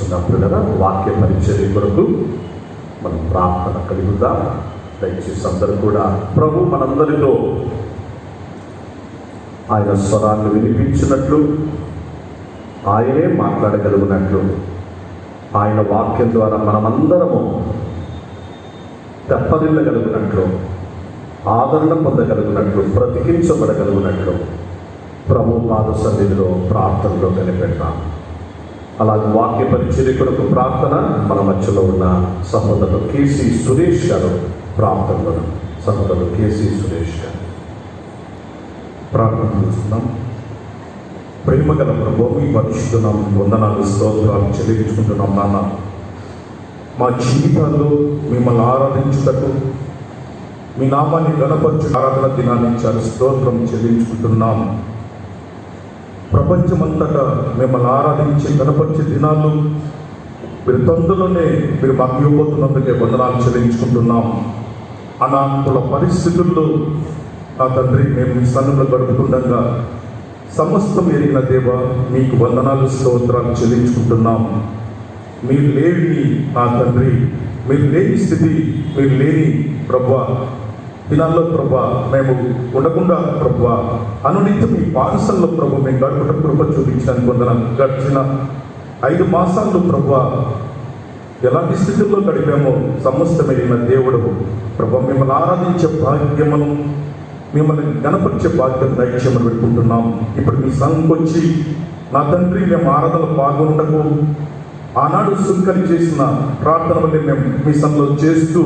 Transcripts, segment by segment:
చేస్తున్నాం పిల్లల వాక్య పరిచర్య కొరకు మనం ప్రార్థన కలుగుదాం. దయచేసి అందరూ కూడా ప్రభు మనందరితో ఆయన స్వరాన్ని వినిపించినట్లు, ఆయనే మాట్లాడగలిగినట్లు, ఆయన వాక్యం ద్వారా మనమందరము తెప్పదిల్లగలిగినట్లు, ఆదరణ పొందగలిగినట్లు, బ్రతికించబడగలిగినట్లు ప్రభు పాద సన్నిధిలో ప్రార్థనలో కనిపెడతాం. అలాగే వాక్య పరిచర్య కొరకు ప్రార్థన మన మధ్యలో ఉన్న సహోదరుడు కేసీ సురేష్ గారు ప్రార్థనలో సహోదరుడు కేసీ సురేష్ గారు ప్రార్థన చేస్తున్నాం. ప్రేమగల ప్రభు మీ పరిశుద్ధం వందనాలు స్తోత్రాలు చెల్లించుకుంటున్నాం. నాన్న, మా జీవితాల్లో మిమ్మల్ని ఆరాధించుటకు, మీ నామాన్ని గణపరచు ఆరాధన దినాన్ని ఇచ్చారు. స్తోత్రం చెల్లించుకుంటున్నాం. ప్రపంచమంతటా మిమ్మల్ని ఆరాధించే గణపరిచే దినాలు మీరు తొందరలోనే మీరు మాకు ఇవ్వబోతున్నందుకే వందనాలు చెల్లించుకుంటున్నాం. అనానుకూల పరిస్థితుల్లో నా తండ్రి మేము మీ సన్నిధిలో గడుపుతుండగా సమస్తం ఎరిగిన దేవ మీకు వందనాలు స్తోత్రాలు చెల్లించుకుంటున్నాం. మీరు లేని నా తండ్రి, మీరు లేని స్థితి, మీరు లేని ప్రభువా దినాల్లో ప్రభా మేము ఉండకుండా ప్రభా అనునిత్యం మీ పాఠశాలలో ప్రభు మేము గడుపుట కృప చూపించడానికి వందనాలు. గడిచిన 5 మాసాలు ప్రభా ఎలాంటి స్థితుల్లో గడిపామో సమస్తమైన దేవుడు ప్రభా మిమ్మల్ని ఆరాధించే భాగ్యమును, మిమ్మల్ని గణపరిచే భాగ్యం దయచేయమని పెట్టుకుంటున్నాం. ఇప్పుడు మీ సంఘం వచ్చి నా తండ్రి మేము ఆరాధనలో పాల్గొనటకు ఆనాడు సుంకరి చేసిన ప్రార్థన వల్ల మేము మీ సంఘంలో చేస్తూ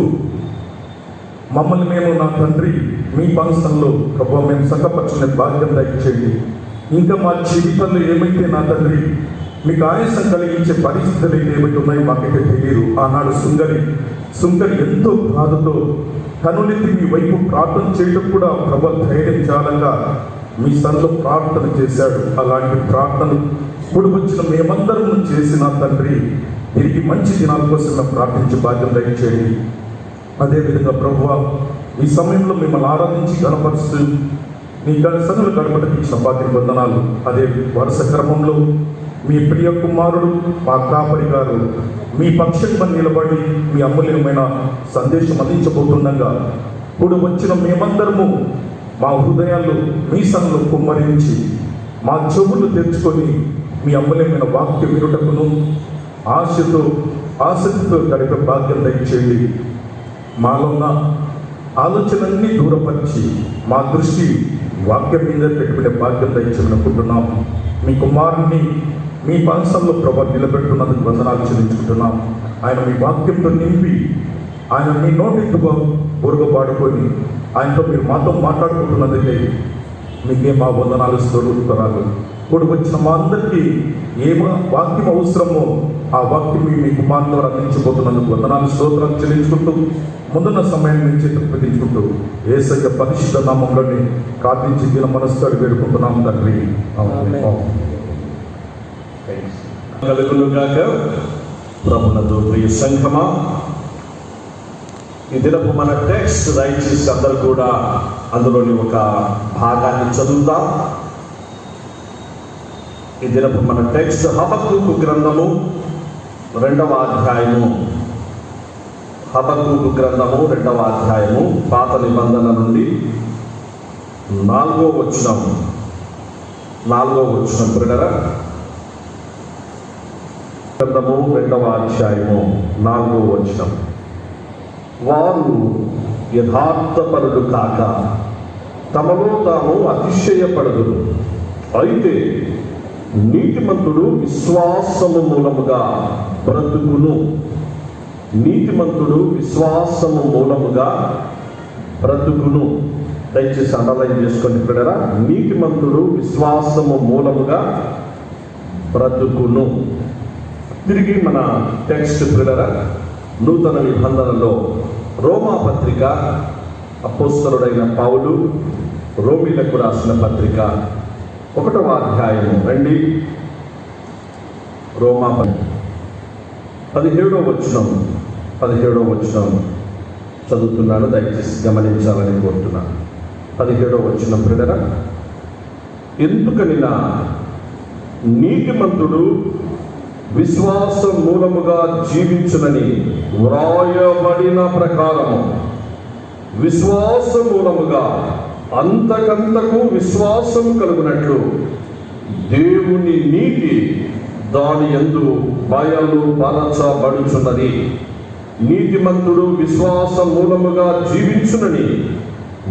మమ్మల్ని మేము నా తండ్రి మీ పాఠశాలలో ప్రభావ మేము సక్కపరచుకునే భాగ్యం దయచేయండి. ఇంకా మా జీవితంలో ఏమైతే నా తండ్రి మీకు ఆయాసం కలిగించే పరిస్థితులు అయితే ఏమైతే ఉన్నాయో మాకైతే తెలియదు. ఆనాడు సుంకరి ఎంతో బాధతో కనులెత్తి మీ వైపు ప్రార్థన చేయడం కూడా ప్రభు ధైర్యం చాలంగా మీ సన్నిధిలో ప్రార్థన చేశాడు. అలాంటి ప్రార్థన ఇప్పుడు వచ్చిన మేమందరం చేసిన తండ్రి తిరిగి మంచి దినాల కోసం ప్రార్థించే భాగ్యం దయచేయండి. అదేవిధంగా ప్రభువా ఈ సమయంలో మిమ్మల్ని ఆరాధించి గణపరుస్తూ మీ సన్నిధిలో గడపడానికి ఇచ్చిన భాగ్యం వందనాలు. అదే వరుస క్రమంలో మీ ప్రియ కుమారుడు మా కాపరి గారు మీ పక్షంగా నిలబడి మీ అమూల్యమైన సందేశం అందించబోతుండగా ఇప్పుడు వచ్చిన మేమందరము మా హృదయాలు మీ సన్నిధిలో కుమ్మరించి మా చెవులు తెరుచుకొని మీ అమూల్యమైన వాక్య వినుటకును ఆసక్తితో గడిపే భాగ్యం దయచేయండి. మాలో ఉన్న ఆలోచనలన్నీ దూరపరిచి మా దృష్టి వాక్యం మీద పెట్టుకునే భాగ్యం దయచేయనుకుంటున్నాం. మీ కుమారుని మీ పాఠశాలలో ప్రభు నిలబెట్టున్నందుకు వందనాలు చెల్లించుకుంటున్నాం. ఆయన మీ వాక్యంతో నింపి ఆయన మీ నోటితో బురగబాడుకొని ఆయనతో మీరు మాతో మాట్లాడుకుంటున్నందుకే మీకే మా వందనాలు స్తోత్రాలు. ఇప్పుడు వచ్చిన మా అందరికీ ఏ వాక్యం అవసరమో ఆ వాక్యం మీ కుమారుని ద్వారా అందించబోతున్నందుకు వందనాలు స్తోత్రాలు చెల్లించుకుంటూ ముందున్న సమయాన్ని నుంచి తప్పించుకుంటూ యేసయ్య పరిశుద్ధ నామంలోని ప్రార్థించి దిన మనస్సు వేడుకుంటున్నాం తండ్రి. కలుగునుగాక. ప్రభునందు ప్రియ సంఘమా, ఈ దినపు మన టెక్స్ట్ దయచేసి అందరూ కూడా అందులోని ఒక భాగాన్ని చదువుతాం. ఈ దినపు మన టెక్స్ట్ హబక్కూకు గ్రంథము 2వ అధ్యాయము. హబక్కూకు గ్రంథము 2వ అధ్యాయము పాత నిబంధన నుండి 4వ వచనం ప్రియులారా, గ్రంథము 2వ అధ్యాయము 4వ వచనం. వారు యథార్థపరులు కాక తమలో తాము అతిశయపడదురు, అయితే నీతిమంతుడు విశ్వాసము మూలముగా బ్రతుకును. నీతిమంతుడు విశ్వాసము మూలముగా బ్రతుకును. దయచేసి అండర్లైన్ చేసుకోండి పిల్లరా. నీతిమంతుడు విశ్వాసము మూలముగా బ్రతుకును. తిరిగి మన టెక్స్ట్ పిల్లరా, నూతన నిబంధనలో రోమా పత్రిక అపోస్తలుడైన పౌలు రోమీలకు రాసిన పత్రిక 1వ అధ్యాయము రండి. రోమా 17వ వచనం చదువుతున్నాను, దయచేసి గమనించాలని కోరుతున్నాను. 17వ వచనం ప్రియులారా, ఎందుకనినా నీతిమంతుడు విశ్వాస మూలముగా జీవించునని వ్రాయబడిన ప్రకారము విశ్వాస మూలముగా అంతకంతకు విశ్వాసం కలుగునట్లు దేవుని నీతి దాని యందు బయలుపరచబడుచున్నది. నీతిమంతుడు విశ్వాస మూలముగా జీవించునని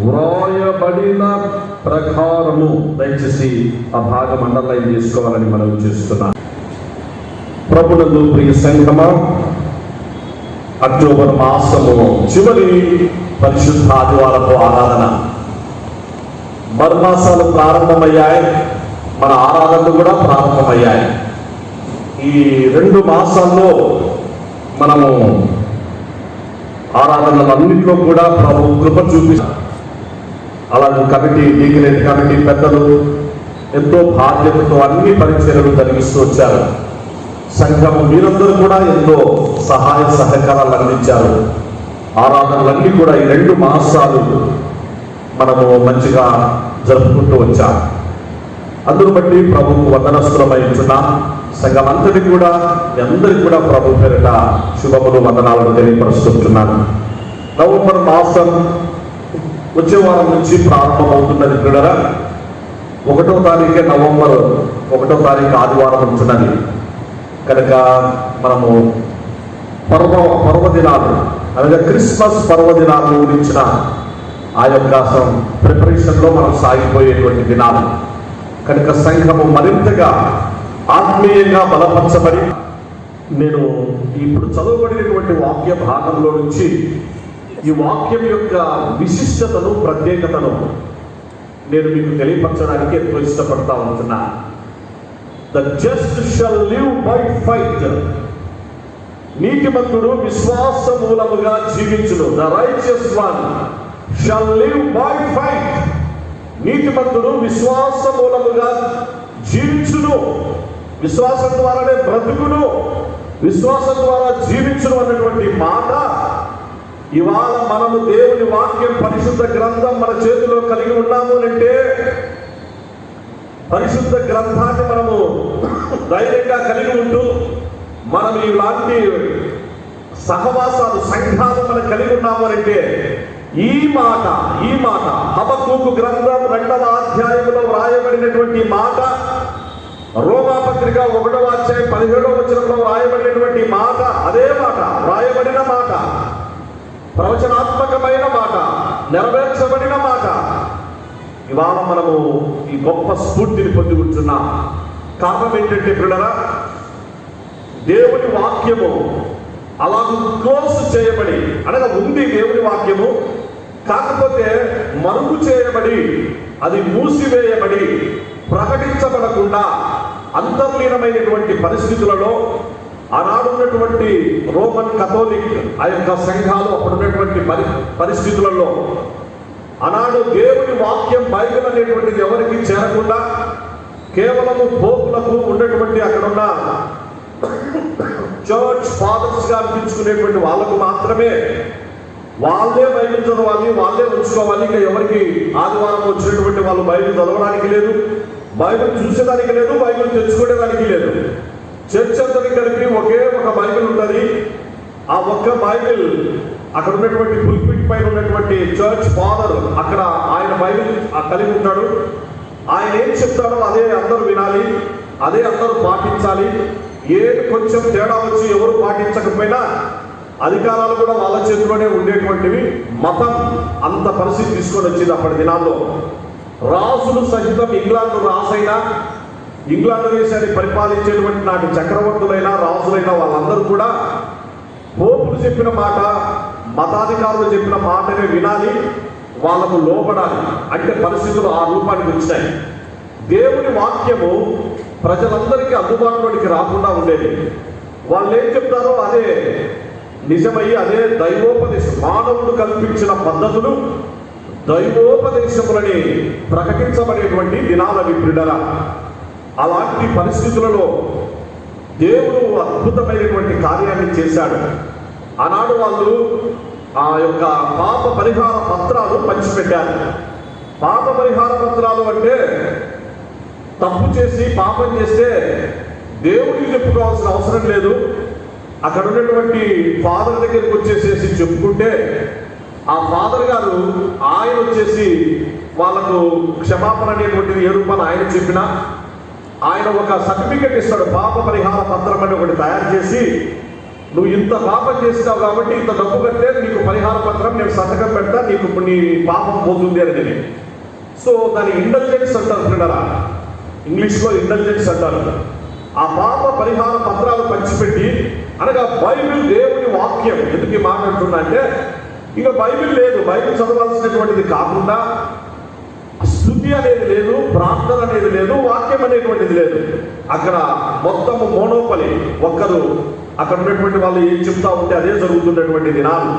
వ్రాయబడిన ప్రకారము. దయచేసి ఆ భాగం అండర్లైన్ చేసుకోవాలని మనం చేస్తున్నాం. ప్రభునందు ప్రియ సంఘమా, అక్టోబర్ మాసము చివరి పరిశుద్ధ ఆదివారపు ఆరాధన. మరుమాసాలు ప్రారంభమయ్యాయి, మన ఆరాధనలు కూడా ప్రారంభమయ్యాయి. ఈ 2 మాసాల్లో మనము ఆరాధనలన్నింటిలో కూడా ప్రభు కృప చూపిస్తారు. అలాగే కమిటీ, డీకరేట్ కమిటీ పెద్దలు ఎంతో బాధ్యతతో అన్ని పరిచర్యలు జరిగిస్తూ వచ్చారు. సంఘము మీరందరూ కూడా ఎంతో సహాయ సహకారాలు అందించారు. ఆరాధనలన్నీ కూడా ఈ 2 మాసాలు మనము మంచిగా జరుపుకుంటూ వచ్చాం. అందును బట్టి ప్రభుకు వందనస్తులమై ఉంటున్నాం. సంఘం అంతటి కూడా అందరికీ కూడా ప్రభు పేరిట శుభములు వందనాలను తెలియపరుస్తుంటున్నాను. నవంబర్ మాసం వచ్చే వారం నుంచి ప్రారంభమవుతున్నది. పిల్లరా, 1వ తారీఖే నవంబర్ 1వ తారీఖు ఆదివారం ఉంటున్నది కనుక మనము పర్వదినాలు అనగా క్రిస్మస్ పర్వదినాలు గురించిన ఆ యొక్క ప్రిపరేషన్లో మనం సాగిపోయేటువంటి దినాలు కనుక సంఘము మరింతగా ఆత్మీయంగా బలపరచబడి, నేను ఇప్పుడు చదవబడినటువంటి వాక్య భాగంలో నుంచి ఈ వాక్యం యొక్క విశిష్టతను, ప్రత్యేకతను నేను మీకు తెలియపరచడానికి ఎంతో ఇష్టపడతా ఉంటున్నా. The just shall live by faith. నీతిమంతుడు విశ్వాస మూలముగా జీవించును. The righteous one shall live by faith. నీతిమంతుడు విశ్వాస మూలముగా జీవించును. విశ్వాసం ద్వారానే బ్రతుకును, విశ్వాసం ద్వారా జీవించును అన్నటువంటి మాట ఇవాళ మనము దేవుని వాక్యం, పరిశుద్ధ గ్రంథం మన చేతిలో కలిగి ఉన్నాము అంటే, పరిశుద్ధ గ్రంథాన్ని మనము ధైర్యంగా కలిగి ఉంటూ మనం ఇలాంటి సహవాసాలు, సంఘాలు మనం కలిగి ఉన్నాము అంటే, ఈ మాట హబక్కూకు గ్రంథం 2వ అధ్యాయంలో వ్రాయబడినటువంటి మాట, రోమాపత్రిక 1వ అధ్యాయం 17వ వచనంలో వ్రాయబడినటువంటి మాట, అదే మాట, వ్రాయబడిన మాట, ప్రవచనాత్మకమైన మాట, నెరవేర్చబడిన మాట. ఇవాళ మనము ఈ గొప్ప స్ఫూర్తిని పొంది ఉంటున్నాం. కారణం ఏంటంటే పిల్లరా, దేవుని వాక్యము అలా క్లోజ్ చేయబడి, అనగా ఉంది దేవుని వాక్యము, కాకపోతే మరుగు చేయబడి, అది మూసివేయబడి, ప్రకటించబడకుండా అంతర్లీనమైనటువంటి పరిస్థితులలో ఆనాడున్నటువంటి రోమన్ కథోలిక్ ఆ యొక్క సంఘాలు, అప్పుడున్నటువంటి పరిస్థితులలో ఆనాడు దేవుని వాక్యం, బైబిల్ అనేటువంటిది ఎవరికి చేరకుండా కేవలము పోపులకు ఉన్నటువంటి అక్కడున్న చర్చ్ ఫాదర్స్ గా అనిపించుకునేటువంటి వాళ్ళకు మాత్రమే, వాళ్ళే బైబిల్ చదవాలి, వాళ్ళే ఉంచుకోవాలి. ఇంకా ఎవరికి ఆదివారం వచ్చినటువంటి వాళ్ళు బైబిల్ చదవడానికి లేదు, బైబిల్ చూసేదానికి లేదు, బైబిల్ తెచ్చుకునేదానికి లేదు. చర్చ్ అంతని కలిపి ఒకే ఒక బైబిల్ ఉంటుంది. ఆ ఒక్క బైబిల్ అక్కడ ఉన్నటువంటి పుల్పిట్ పైన ఉన్నటువంటి చర్చ్ ఫాదర్, అక్కడ ఆయన బైబిల్ కలిగి ఉంటాడు. ఆయన ఏం చెప్తాడో అదే అందరూ వినాలి, అదే అందరూ పాటించాలి. ఏది కొంచెం తేడా వచ్చి ఎవరు పాటించకపోయినా అధికారాలు కూడా వాళ్ళ చేతిలోనే ఉండేటువంటివి. మతం అంత పరిస్థితి తీసుకొని వచ్చింది అప్పటి దినాల్లో. రాజులు సహితం, ఇంగ్లాండ్ రాజైనా, ఇంగ్లాండ్ దేశాన్ని పరిపాలించేటువంటి నాటి చక్రవర్తులైనా, రాజులైనా వాళ్ళందరూ కూడా పోపులు చెప్పిన మాట, మతాధికారులు చెప్పిన మాటనే వినాలి, వాళ్ళకు లోబడాలి. అంటే పరిస్థితులు ఆ రూపానికి వచ్చినాయి. దేవుని వాక్యము ప్రజలందరికీ అందుబాటులోకి రాకుండా ఉండేది. వాళ్ళు ఏం చెప్తారో అదే నిజమయ్యి, అదే దైవోపదేశం, మానవుడు కల్పించిన పద్ధతులు, దైవోపదేశములని ప్రకటించబడేటువంటి దినాలవి ప్రియులారా. అలాంటి పరిస్థితులలో దేవుడు అద్భుతమైనటువంటి కార్యాన్ని చేశాడు. ఆనాడు వాళ్ళు ఆ యొక్క పాప పరిహార పత్రాలు పంచిపెట్టారు. పాప పరిహార పత్రాలు అంటే, తప్పు చేసి పాపం చేస్తే దేవుడికి చెప్పుకోవాల్సిన అవసరం లేదు. అక్కడ ఉన్నటువంటి ఫాదర్ దగ్గరికి వచ్చేసేసి చెప్పుకుంటే ఆ ఫాదర్ గారు ఆయన వచ్చేసి వాళ్ళకు క్షమాపణ అనేటువంటిది ఏ రూపాయలు ఆయన చెప్పినా ఆయన ఒక సర్టిఫికెట్ ఇస్తాడు. పాప పరిహార పత్రం అని ఒకటి తయారు చేసి, నువ్వు ఇంత పాపం చేసినావు కాబట్టి ఇంత డబ్బు కట్టే నీకు పరిహార పత్రం నేను సంతకం పెడతా, నీకు నీ పాపం పోతుంది అనేది. సో దాని ఇంటెలిజెన్స్ అంటారు పిల్లరా, ఇంగ్లీష్లో ఇంటెలిజెన్స్ అంటారు. ఆ పాప పరిహార పత్రాలు పంచిపెట్టి, అనగా బైబిల్ దేవుని వాక్యం. ఎందుకు ఈ మాట అంటున్నా అంటే, ఇక బైబిల్ లేదు, బైబిల్ చదవాల్సినటువంటిది కాకుండా స్తుతి అనేది లేదు, ప్రార్థన అనేది లేదు, వాక్యం అనేటువంటిది లేదు. అక్కడ మొత్తము మోనోపలి, ఒక్కరు అక్కడ ఉన్నటువంటి వాళ్ళు ఏం చెప్తా ఉంటే అదే జరుగుతున్నటువంటి దినాలు.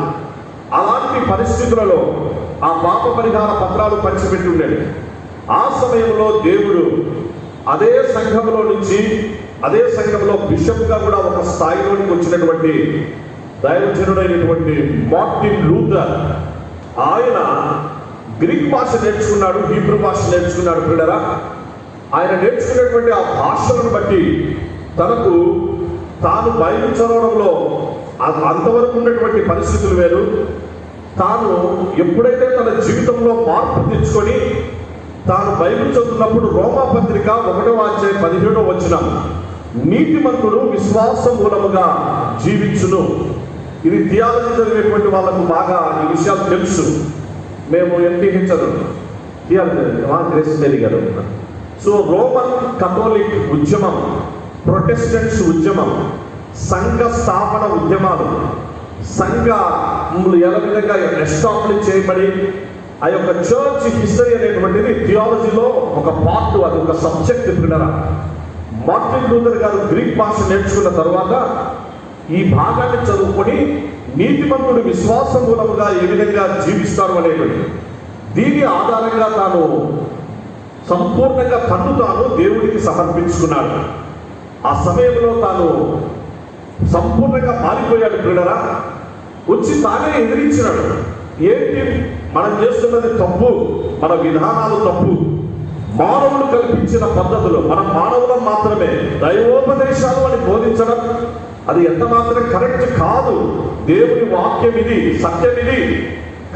అలాంటి పరిస్థితులలో ఆ పాప పరిహార పత్రాలు పంచిపెట్టి ఉండేది. ఆ సమయంలో దేవుడు అదే సంఘంలో నుంచి, అదే సంఘంలో బిషప్గా కూడా ఒక స్థాయిలోనికి వచ్చినటువంటి దైవజనుడైనటువంటి మార్టిన్ లూథర్, ఆయన గ్రీక్ భాష నేర్చుకున్నాడు, హీబ్రూ భాష నేర్చుకున్నాడు. పిల్లరా, ఆయన నేర్చుకున్నటువంటి ఆ భాషలను బట్టి తనకు తాను బైబిల్ చదవడంలో అంతవరకు ఉన్నటువంటి పరిస్థితులు వేరు. తాను ఎప్పుడైతే తన జీవితంలో మార్పు తెచ్చుకొని తాను బైబిల్ చదువుతున్నప్పుడు రోమా పత్రిక 1:17 నీతిమంతుడు విశ్వాస మూలముగా జీవించును. ఇది థియాలజీ చదివేటువంటి వాళ్ళకు బాగా ఈ విషయాలు తెలుసు. మేము ఎంటీహెచ్ థియాలజీ గారు. సో రోమన్ కథోలిక్ ఉద్యమం, ప్రొటెస్టెంట్స్ ఉద్యమం, సంఘ స్థాపన ఉద్యమాలు, సంఘములు ఎలా విధంగా ఎస్టాబ్లిష్ చేయబడి ఆ యొక్క చర్చ్ హిస్టరీ అనేటువంటిది థియాలజీలో ఒక పార్ట్, అది ఒక సబ్జెక్ట్. పిల్లరా, మార్టిన్ లూథర్ గారు గ్రీక్ భాష నేర్చుకున్న తర్వాత ఈ భాగాన్ని చదువుకొని నీతిమంతుడు విశ్వాస మూలముగా ఏ విధంగా జీవిస్తారు అనేటువంటి దీని ఆధారంగా తాను సంపూర్ణంగా తాను దేవుడికి సమర్పించుకున్నాడు. ఆ సమయంలో తాను సంపూర్ణంగా మారిపోయాడు. పిల్లరా, వచ్చి తానే ఎదిరించినాడు. ఏంటి మనం చేస్తున్నది తప్పు, మన విధానాలు తప్పు, మానవులు కల్పించిన పద్ధతులు, మనం మానవులం మాత్రమే, దైవోపదేశాలు అని బోధించడం అది ఎంత మాత్రం కరెక్ట్ కాదు. దేవుని వాక్యం ఇది, సత్యం ఇది.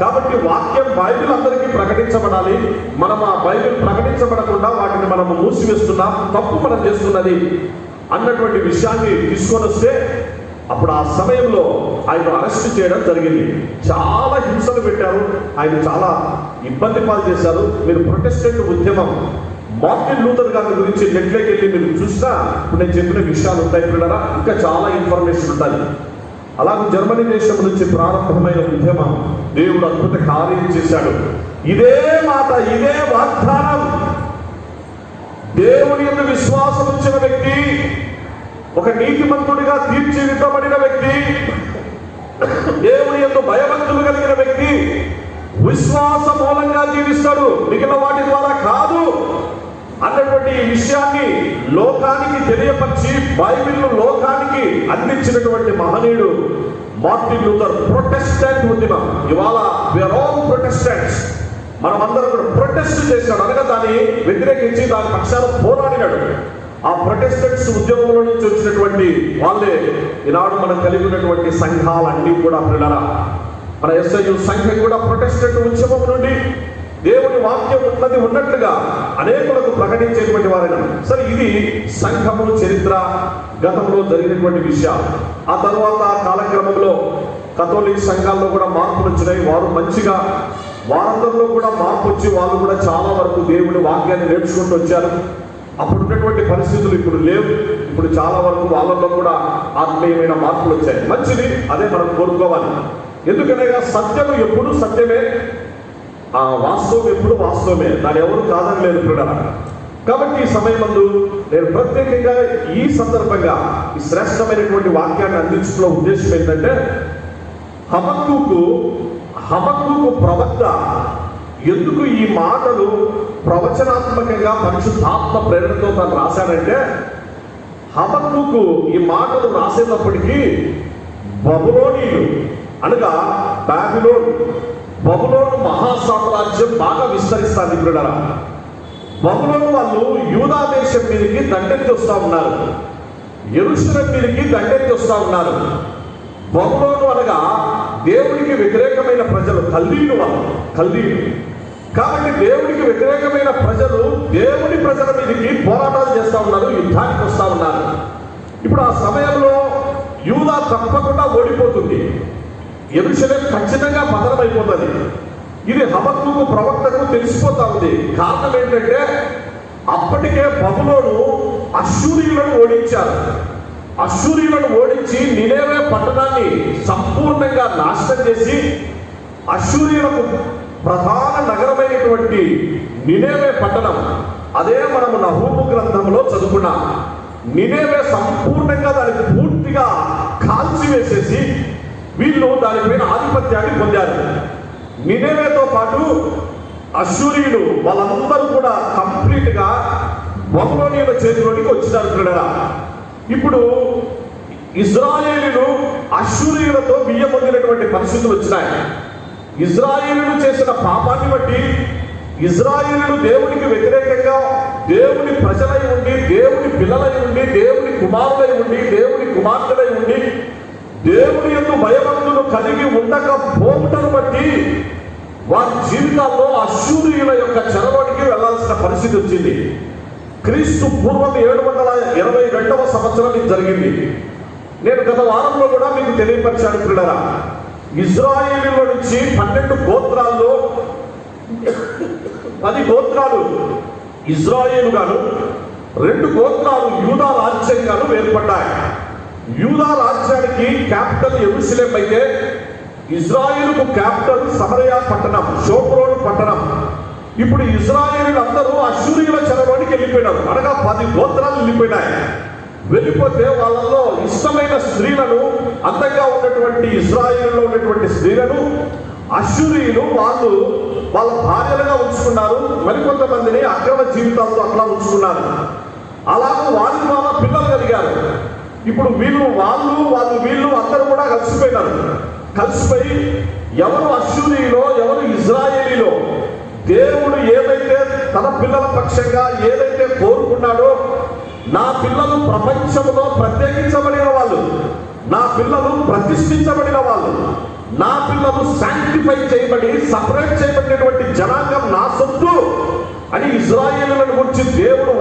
కాబట్టి వాక్యం బైబిల్ అందరికీ ప్రకటించబడాలి. మనం ఆ బైబిల్ ప్రకటించబడకుండా వాటిని మనము మూసివేస్తున్నాం, తప్పు మనం చేస్తున్నది అన్నటువంటి విషయాన్ని తీసుకొని వస్తే అప్పుడు ఆ సమయంలో ఆయన అరెస్ట్ చేయడం జరిగింది. చాలా హింసలు పెట్టారు, ఆయన చాలా ఇబ్బంది పాలు చేశారు. మీరు ప్రొటెస్టెంట్ ఉద్యమం మార్టిన్ లూథర్ గారి గురించి నెట్లోకి వెళ్ళి మీరు చూసినా ఇప్పుడు నేను చెప్పిన విషయాలు ఉంటాయి. పిల్లరా, ఇంకా చాలా ఇన్ఫర్మేషన్ ఉంటుంది. అలాగే జర్మనీ దేశం నుంచి ప్రారంభమైన ఉద్యమం దేవుడు అద్భుత కార్యం చేశాడు. ఇదే మాట, ఇదే వాగ్దానం. దేవుని యందు విశ్వాసం ఉంచిన వ్యక్తి, ఒక నీతిమంతుడిగా తీర్చిదిద్దబడిన వ్యక్తి, దేవుని యందు భయభక్తులు కలిగిన వ్యక్తి విశ్వాస మూలంగా జీవిస్తాడు, మిగిలిన వాటి ద్వారా కాదు అన్నటువంటి ఈ విషయాన్ని లోకానికి తెలియపరిచి బైబిల్ను లోకానికి అందించినటువంటి మహనీయుడు మార్టిన్ లూథర్. ప్రొటెస్టెంట్ ఉద్యమం, ఇవాళ వీఆర్ ఆల్ ప్రొటెస్టెంట్స్, మనం అందరం కూడా ప్రొటెస్ట్ చేసినాడు, అనగా దాన్ని వ్యతిరేకించి దాని పక్షాన పోరాడినాడు. ఆ ప్రొటెస్టెంట్స్ ఉద్యమంలో నుంచి వచ్చినటువంటి వాళ్ళే ఈనాడు మనం కలిగి ఉన్నటువంటి సంఘాలన్నీ కూడా. పిల్లరా, మన SIU సంఘం కూడా ప్రొటెస్టెంట్ ఉద్యమం నుండి దేవుని వాక్యం ఉన్నది ఉన్నట్లుగా అనేకులకు ప్రకటించేటువంటి వారైనా సరే. ఇది సంఘము చరిత్ర, గతంలో జరిగినటువంటి విషయాలు. ఆ తర్వాత కాలక్రమంలో కథోలిక్ సంఘాల్లో కూడా మార్పులు వచ్చినాయి. వారు మంచిగా, వారందరిలో కూడా మార్పు వచ్చి వాళ్ళు కూడా చాలా వరకు దేవుని వాక్యాన్ని నేర్చుకుంటూ వచ్చారు. అప్పుడు ఉన్నటువంటి పరిస్థితులు ఇప్పుడు లేవు. ఇప్పుడు చాలా వరకు వాళ్ళలో కూడా ఆత్మీయమైన మార్పులు వచ్చాయి. మంచిది, అదే మనం కోరుకోవాలి. ఎందుకనగా సత్యము ఎప్పుడు సత్యమే, ఆ వాస్తవం ఎప్పుడు వాస్తవమే, దాన్ని ఎవరు కాదని లేదు పిల్లరా. కాబట్టి ఈ సమయమందు నేను ప్రత్యేకంగా ఈ సందర్భంగా ఈ శ్రేష్టమైనటువంటి వాక్యాన్ని అందించడంలో ఉద్దేశం ఏంటంటే, హబక్కూకు ప్రవక్త ఎందుకు ఈ మాటలు ప్రవచనాత్మకంగా పరిశుద్ధాత్మ ప్రేరణతో తను రాశాడంటే, హబక్కూకు ఈ మాటలు రాసేటప్పటికీ బబులోనీయులు, అనగా బబులోను మహాసామ్రాజ్యం బాగా విస్తరిస్తుంది. పిల్లరా, బబులోను వాళ్ళు యూదా దేశం మీదకి దండెత్తి వస్తూ ఉన్నారు. యెరూషలేము మీదకి దండెత్తి వస్తూ ఉన్నారు. బబులోను అనగా దేవునికి వ్యతిరేకమైన ప్రజలు, కల్దీయులు. కాబట్టి దేవునికి వ్యతిరేకమైన ప్రజలు దేవుని ప్రజల మీదకి పోరాటాలు చేస్తూ ఉన్నారు, యుద్ధానికి వస్తూ ఉన్నారు. ఇప్పుడు ఆ సమయంలో యూదా తప్పకుండా ఓడిపోతుంది, యెరూషలేము ఖచ్చితంగా పతనమైపోతుంది. ఇది హబక్కూకు ప్రవక్తకు తెలిసిపోతా ఉంది. కారణం ఏంటంటే అప్పటికే బబులోను అష్షూరీయులను ఓడించారు. అష్షూరీయులను ఓడించి నినేవే పట్టణాన్ని సంపూర్ణంగా నాశనం చేసి, అష్షూరీయులకు ప్రధాన నగరమైనటువంటి నినేవే పట్టణం, అదే మనము నహూము గ్రంథంలో చదువుకున్నాం. నినేవే సంపూర్ణంగా దానికి పూర్తిగా కాల్చివేసేసి వీళ్ళు దానిపైన ఆధిపత్యాన్ని పొందారు. నినేవేతో పాటు అష్షూరీయులు వాళ్ళందరూ కూడా కంప్లీట్ గా బబులోనీయుల చేతిలోనికి వచ్చినారు. ఇప్పుడు ఇజ్రాయేలీలు అష్షూరీయులతో బియ్యం పొందినటువంటి పరిస్థితులు వచ్చినాయి. ఇజ్రాయేలీలు చేసిన పాపాన్ని బట్టి ఇజ్రాయేలీలు దేవునికి వ్యతిరేకంగా దేవుని ప్రజలై ఉండి, దేవుని పిల్లలై ఉండి, దేవుని కుమారులై ఉండి, దేవుని కుమార్తెలై ఉండి, దేవుని యందు భయభక్తులు కలిగి ఉండకపోవటను బట్టి వారి జీవితాల్లో అష్షూరీయుల యొక్క చెరలోనికి వెళ్లాల్సిన పరిస్థితి వచ్చింది. క్రీస్తు పూర్వం 722వ సంవత్సరం ఇది జరిగింది. నేను గత వారంలో కూడా మీకు తెలియపరిచాను ప్రియులారా. ఇజ్రాయేలీల నుంచి 12 గోత్రాల్లో 10 గోత్రాలు ఇజ్రాయేలు గాను, 2 గోత్రాలు యూదా రాజ్యంగాను ఏర్పడ్డాయి. యూదా రాజ్యానికి క్యాపిటల్ యెరూషలేము అయితే ఇజ్రాయేలుకు క్యాపిటల్ సమరయా పట్టణం, షోమ్రోను పట్టణం. ఇప్పుడు ఇజ్రాయేలీలు అందరూ అష్షూరీయుల చెరలోనికి వెళ్ళిపోయినారు, అనగా 10 గోత్రాలు వెళ్ళిపోయినాయి. వెళ్ళిపోతే వాళ్ళలో ఇష్టమైన స్త్రీలను, అందంగా ఉన్నటువంటి ఇజ్రాయేలులో ఉన్నటువంటి స్త్రీలను అష్షూరీయులు వాళ్ళ భార్యలుగా ఉంచుకున్నారు. మరికొంతమందిని అక్రమ జీవితాలతో అట్లా ఉంచుకున్నారు. అలాగే వారి ద్వారా పిల్లలు కలిగారు. ఇప్పుడు వీళ్ళు అందరూ కూడా కలిసిపోయి ఎవరు అష్షూరీయులో ఎవరు ఇజ్రాయేలీలో దేవుడు ఏదైతే తన పిల్లల పక్షంగా ఏదైతే కోరుకున్నాడో, నా పిల్లలు ప్రపంచంలో ప్రత్యేకించబడిన వాళ్ళు, నా పిల్లలు ప్రతిష్ఠించబడిన వాళ్ళు, నా పిల్లలు శాంక్టిఫై చేయబడి సపరేట్ చేయబడినటువంటి జనాంగం నా సొత్తు అని ఇజ్రాయేలులను గురించి దేవుడు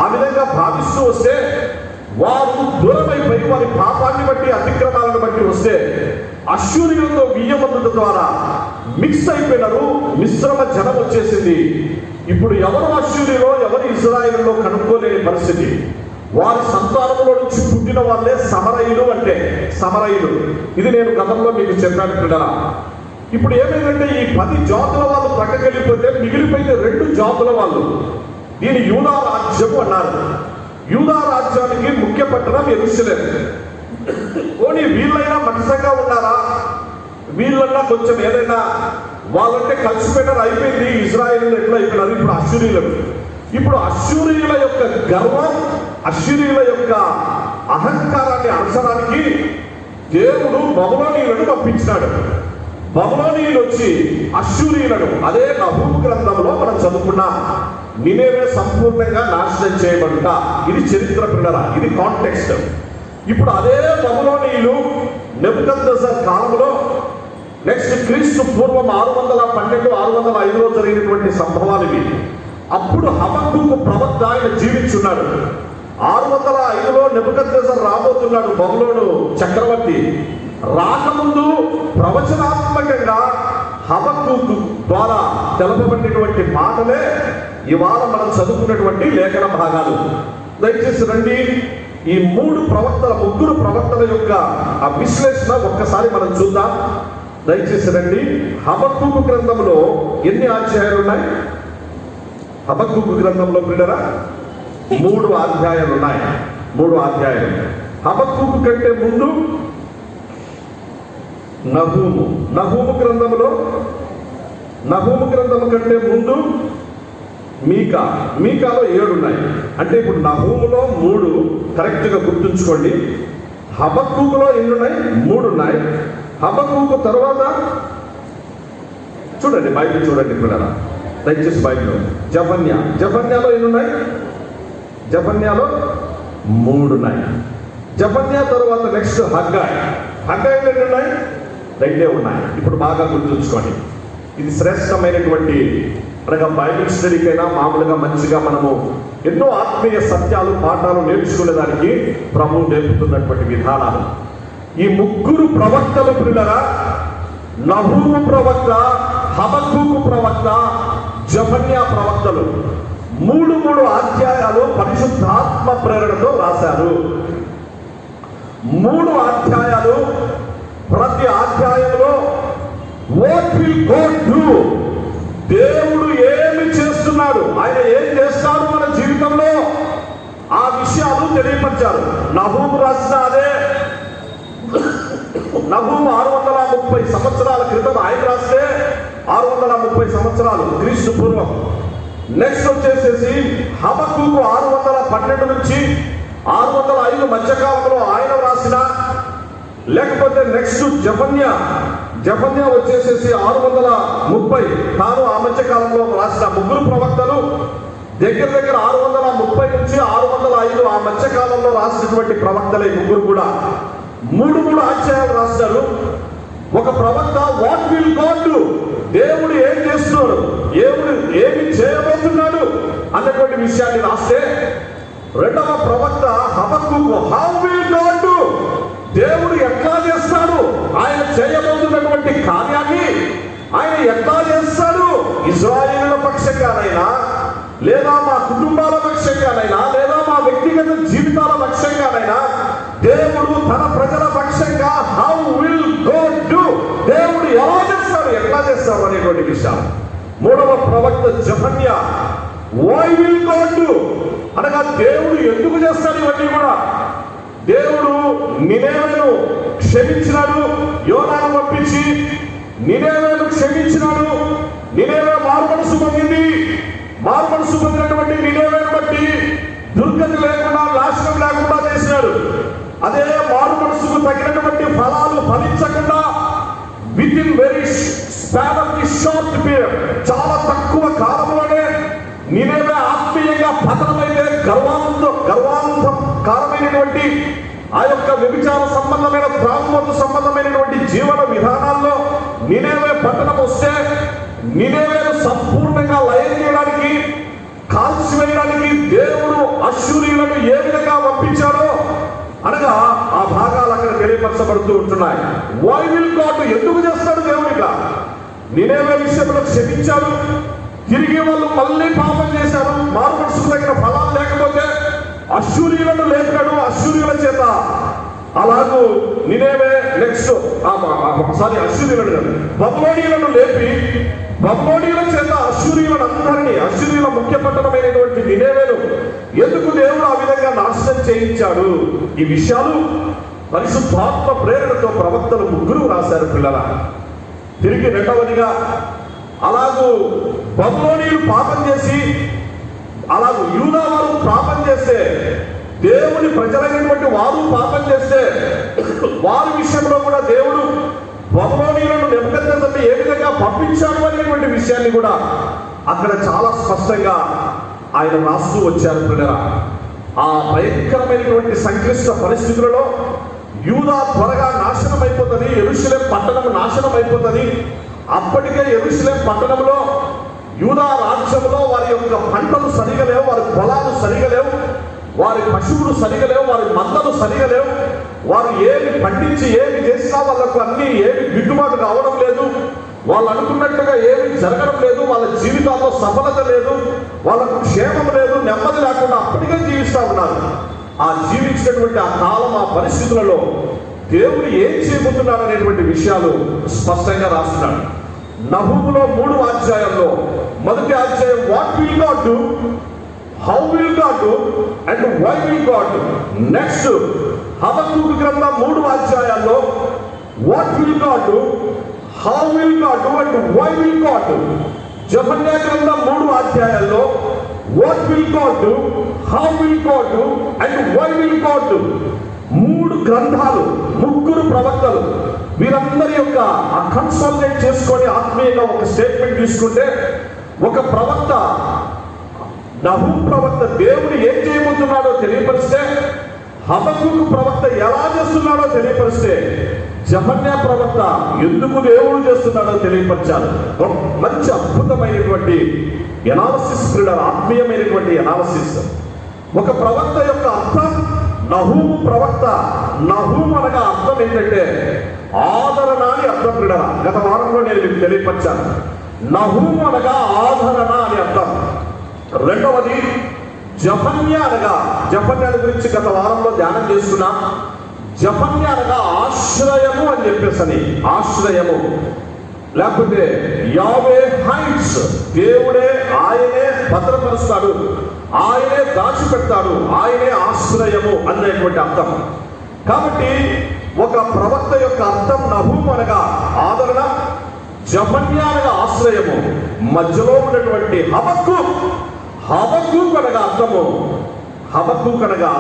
ఆ విధంగా భావిస్తూ వస్తే, వారు దూరమైపోయి వారి పాపాన్ని బట్టి అతిక్రమాలను బట్టి వస్తే అష్షూరీయులతో బియ్యమందుట ద్వారా మిక్స్ అయిపోయినారు. మిశ్రమ జనం వచ్చేసింది. ఇప్పుడు ఎవరు అష్షూరీలో ఎవరు ఇజ్రాయేలులో కనుక్కోలేని పరిస్థితి. వారి సంతానంలో నుంచి పుట్టిన వాళ్ళే సమరయులు. ఇది నేను గతంలో మీకు చెప్పాను పిల్లల. ఇప్పుడు ఏమైందంటే ఈ 10 జాతుల వాళ్ళు ప్రక్కకెళ్ళిపోతే మిగిలిపోయిన 2 జాతుల వాళ్ళు, దీని యూదా రాజ్యము అన్నారు. యూదా రాజ్యానికి ముఖ్య పట్టణం యెరూషలేము. పోనీ వీళ్ళైనా మనిషంగా ఉన్నారా, వీళ్ళన్నా కొంచెం ఏదైనా వాళ్ళంటే కలిసిపోయినారు, అయిపోయింది. ఇజ్రాయేలీలు ఎట్లా అయిపోయినారు ఇప్పుడు అష్షూరీయులు. ఇప్పుడు అష్షూరీయుల యొక్క గర్వం, అష్షూరీయుల యొక్క అహంకారాన్ని అణచడానికి దేవుడు బబులోనీయులను పంపించినాడు. బబులోనీయులు వచ్చి అష్షూరీయులను, అదే నహూము గ్రంథంలో మనం చదువుకున్నాం, నినేవే సంపూర్ణంగా నాశనం చేయబడుట. ఇది చరిత్ర పిల్లల, ఇది కాంటెక్స్ట్. ఇప్పుడు అదే బబులోనీయులు నెబుకద్నెజర్ కాలంలో నెక్స్ట్ క్రీస్తు పూర్వం 612, 605లో జరిగినటువంటి సంభవాలు ఇవి. అప్పుడు హబక్కూకు ప్రవక్త ఆయన జీవించున్నాడు. 605లో నెబుకద్నెజర్ రాబోతున్నాడు, బబులోను చక్రవర్తి. రాకముందు ప్రవచనాత్మకంగా హబక్కూకు ద్వారా తెలపబడినటువంటి మాటలే ఇవాళ మనం చదువుకున్నటువంటి లేఖన భాగాలు. దయచేసి రండి, ఈ 3 ప్రవక్తల యొక్క ఆ విశ్లేషణ ఒక్కసారి మనం చూద్దాం. దయచేసి రండి. హబక్కూకు గ్రంథంలో ఎన్ని అధ్యాయాలు ఉన్నాయి? హబక్కూకు గ్రంథంలో పిల్లరా 3 అధ్యాయాలు ఉన్నాయి. 3 అధ్యాయాలు. హబక్కూకు కంటే ముందు నహూము గ్రంథము కంటే ముందు మీకాలో 7 ఉన్నాయి. అంటే ఇప్పుడు నహూములో 3 కరెక్ట్గా గుర్తుంచుకోండి. హబక్కూకులో ఎన్ని ఉన్నాయి? 3 ఉన్నాయి. హబక్కూకు తర్వాత చూడండి, బైబిల్ చూడండి పిల్లల, దయచేసి బైబిల్. జఫన్యాలో ఎన్ని ఉన్నాయి? జఫన్యాలో 3 ఉన్నాయి. జఫన్యా తరువాత నెక్స్ట్ హగ్గాయి. హగ్గాయిలు ఎన్ని ఉన్నాయి? 2 ఉన్నాయి. ఇప్పుడు బాగా గుర్తుంచుకోండి. ఇది శ్రేష్టమైనటువంటి అనగా బైబిల్ స్టడీకైనా మామూలుగా మంచిగా మనము ఎన్నో ఆత్మీయ సత్యాలు పాఠాలు నేర్చుకునేదానికి ప్రభువు నేర్పుతున్నటువంటి విధానాలు. ఈ 3 ప్రవక్తలు పిల్లరా, నహూము ప్రవక్త, హబక్కూకు ప్రవక్త, జఫన్యా ప్రవక్తలు 3 అధ్యాయాలు పరిశుద్ధాత్మ ప్రేరణతో రాశారు. 3 అధ్యాయాలు. ప్రతి అధ్యాయంలో వాట్ విల్ గాడ్ డు, దేవుడు ఏమి చేస్తున్నాడు, ఆయన ఏం చేస్తాడు మన జీవితంలో, ఆ విషయాలు తెలియపరిచారు. నహూము రాసిన అదే. నహూము 630 సంవత్సరాల క్రితం ఆయన రాస్తే 630 సంవత్సరాలు క్రీస్తు పూర్వం. నెక్స్ట్ వచ్చేసేసి హబక్కూకు 612 నుంచి 605 మధ్యకాలంలో ఆయన రాసిన, లేకపోతే నెక్స్ట్ జఫన్యా వచ్చేసేసి 630 తాను ఆ మధ్య కాలంలో రాసిన 3 ప్రవక్తలు దగ్గర 630 నుంచి 605 ఆ మధ్య కాలంలో రాసినటువంటి ప్రవక్తలే 3 కూడా 3 అధ్యాయాలు రాస్తారు. ఒక ప్రవక్త వాట్ విల్ గాడ్ డు, దేవుడు ఏం చేస్తున్నాడు, దేవుడు ఏమి చేయబోతున్నాడు అన్నటువంటి విషయాన్ని రాస్తే, రెండవ ప్రవక్త హబక్కూకు హౌ విల్ గాడ్ డు, దేవుడు ఎట్లా చేస్తాడు, ఆయన చేయబోతున్నటువంటి కార్యాన్ని ఆయన ఎట్లా చేస్తాడు, ఇశ్రాయేలుల పక్షంగానైనా లేదా మా కుటుంబాల పక్షంగానైనా లేదా మా వ్యక్తిగత జీవితాల పక్షంగానైనా దేవుడు తన ప్రజల పక్షంగా హౌ విల్ గాడ్ డు, దేవుడు ఎలా చేస్తాడు, ఎట్లా చేస్తాడు అనేటువంటి విషయం. 3వ ప్రవక్త జఫన్యా వై విల్ గాడ్ డు అనగా దేవుడు ఎందుకు చేస్తాడు ఇవన్నీ కూడా. దేవుడు నినేవేను క్షమించినాడు, యోనాను పంపించి నినేవేను క్షమించినాడు. నినేవే మారుమనసు పొందింది. మారుమనసు పొందినటువంటి నినేవేను బట్టి దుర్గతి లేకుండా, నాశనం లేకుండా చేసినాడు. అదే మారుమనసుకు తగినటువంటి ఫలాలు ఫలించకుండా within very span of the short period, చాలా తక్కువ కాలంలోనే నినేవే ఆత్మీయంగా పతనమైతే గర్వాంతకారమైనటువంటి ఆ యొక్క వ్యభిచార సంబంధమైన త్రాగుమత్తు సంబంధమైనటువంటి జీవన విధానాల్లో నినేవే పట్టణం వస్తే నినేవేను సంపూర్ణంగా లయం చేయడానికి, కాల్చివేయడానికి దేవుడు అశ్షూరీయులను ఏ విధంగా పంపించాడో అనగా ఆ భాగాలు అక్కడ తెలియపరచబడుతూ ఉంటున్నాయి. వై విల్ గాడ్, ఎందుకు చేస్తాడు దేవుడిగా. నినేవే విషయంలో క్షమించాడు, తిరిగి వాళ్ళు మళ్ళీ పాపం చేశారు, మారు మనసుకు తగిన ఫలాలు లేకపోతే అశ్షూరీయులను లేపాడు అశ్షూరీయుల చేత. అలాగూ నినేవే నెక్స్ట్ అశ్షూరీయులను బబులోనీయులను లేపి బబులోనీయుల చేత అశ్షూరీయులను అందరినీ, అశ్షూరీయుల ముఖ్య పట్టణమైనటువంటి నినేవేను ఎందుకు దేవుడు ఆ విధంగా నాశనం చేయించాడు, ఈ విషయాలు పరిశుద్ధాత్మ ప్రేరణతో ప్రవక్తలు 3 రాశారు పిల్లల. తిరిగి రెండవదిగా అలాగూ బబులోనీయులు పాపం చేసి, అలాగూ యూదా వారు పాపం చేస్తే, దేవుని ప్రజలైనటువంటి వారు పాపం చేస్తే వారి విషయంలో కూడా దేవుడు బబులోనీయులను నెబుకద్నెజరుని ఏ విధంగా పంపించాడు అనేటువంటి విషయాన్ని కూడా అక్కడ చాలా స్పష్టంగా ఆయన రాస్తూ వచ్చారు పిల్లరా. ఆ భయంకరమైనటువంటి సంక్లిష్ట పరిస్థితులలో యూదా త్వరగా నాశనం అయిపోతుంది, యెరూషలేం పట్టణం నాశనం అయిపోతుంది. అప్పటికే యెరూషలేం పట్టణంలో యూదా రాజ్యంలో వారి యొక్క పంటలు సరిగా లేవు, వారి పొలాలు సరిగా లేవు, వారి పశువులు సరిగా లేవు, వారి మందలు సరిగా లేవు. వారు ఏమి పండించి ఏమి చేసినా వాళ్ళకు అన్ని ఏమి గిట్టుబాటు కావడం లేదు, వాళ్ళు అనుకున్నట్టుగా ఏమి జరగడం లేదు, వాళ్ళ జీవితాల్లో సఫలత లేదు, వాళ్ళకు క్షేమం లేదు, నెమ్మది లేకుండా అప్పటికే జీవిస్తూ ఉన్నారు. ఆ జీవించినటువంటి ఆ కాలం, ఆ పరిస్థితులలో దేవుడు ఏం చేయబోతున్నాడు అనేటువంటి విషయాలు స్పష్టంగా రాస్తున్నాడు. నహూములో 3 అధ్యాయంలో మొదటి అధ్యాయం what will God do, how will God do and why will God do. Next హబక్కూకు గ్రంథం 3 అధ్యాయాల్లో what will God do, how will God do and why will God do. జఫన్యా గ్రంథం 3 అధ్యాయాల్లో what will God do, how will God do and why will God do. 3 గ్రంథాలు, 3 ప్రవక్తలు, వీరందరి యొక్క కన్సల్టేట్ చేసుకొని ఆత్మీయంగా ఒక స్టేట్మెంట్ తీసుకుంటే, ఒక ప్రవక్త నహూము ప్రవక్త దేవుడు ఏం చేయబోతున్నాడో తెలియపరిస్తే, హబక్కూకు ప్రవక్త ఎలా చేస్తున్నాడో తెలియపరిస్తే జెఫన్యా ప్రవక్త ఎందుకు దేవుడు చేస్తున్నాడో తెలియపరిచారు. మంచి అద్భుతమైనటువంటి ఎనాలసిస్, ఆత్మీయమైనటువంటి ఎనాలసిస్. ఒక ప్రవక్త యొక్క అర్థం నహూము ప్రవక్త. నహూము అనగా అర్థం ఏంటంటే ఆదరణ అని అర్థం. గత వారంలో నేను మీకు తెలియపరిచాను. నహూము అనగా ఆదరణ అని అర్థం. రెండవది జెఫన్యా అనగా, జెఫన్యాల గురించి గత వారంలో ధ్యానం చేసుకున్నా. జెఫన్యా అనగా ఆశ్రయము అని చెప్పేసని, ఆశ్రయము లేకపోతే యావే హైట్స్, దేవుడే ఆయనే భద్రపరుస్తాడు, ఆయనే దాచిపెడతాడు, ఆయనే ఆశ్రయము అనేటువంటి అర్థం. కాబట్టి ఒక ప్రవక్త యొక్క అర్థం నహూము అనగా ఆదరణ, జెఫన్యా అనగా ఆశ్రయము. మధ్యలో ఉన్నటువంటి హబక్కూకు అనగా అర్థము, హబక్కూకు అనగా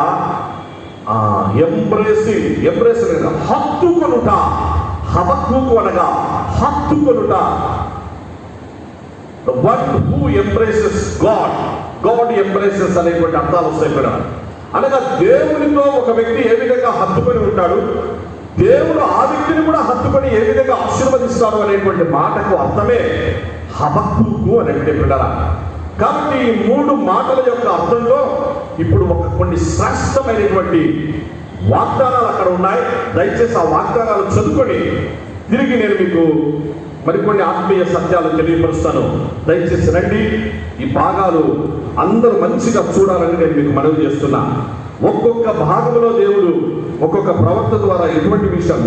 ఎంబ్రేసింగ్ అనగా హత్తుకొనుట. హబక్కూకు అనగా హత్తుకొనుట. The one who embraces God, God embraces అనేటువంటి అర్థాలు వస్తాయి ఇక్కడ. అనగా దేవునితో ఒక వ్యక్తి ఏ విధంగా హత్తుకొని ఉంటాడు, దేవుడు ఆ వ్యక్తిని కూడా హత్తుకొని ఏ విధంగా ఆశీర్వదిస్తాడు అనేటువంటి మాటకు అర్థమే హబక్కూకు అనేటువంటి బిడ్డల. కాబట్టి ఈ 3 మాటల యొక్క అర్థంలో ఇప్పుడు కొన్ని శ్రేష్టమైనటువంటి వాగ్దానాలు అక్కడ ఉన్నాయి. దయచేసి ఆ వాగ్దానాలు చదువుకొని తిరిగి నేను మీకు మరికొన్ని ఆత్మీయ సత్యాలు తెలియపరుస్తాను. దయచేసి రండి. ఈ భాగాలు అందరూ మంచిగా చూడాలని నేను మీకు మనవి చేస్తున్నా. ఒక్కొక్క భాగంలో దేవుడు ఒక్కొక్క ప్రవక్త ద్వారా ఎటువంటి విషయం.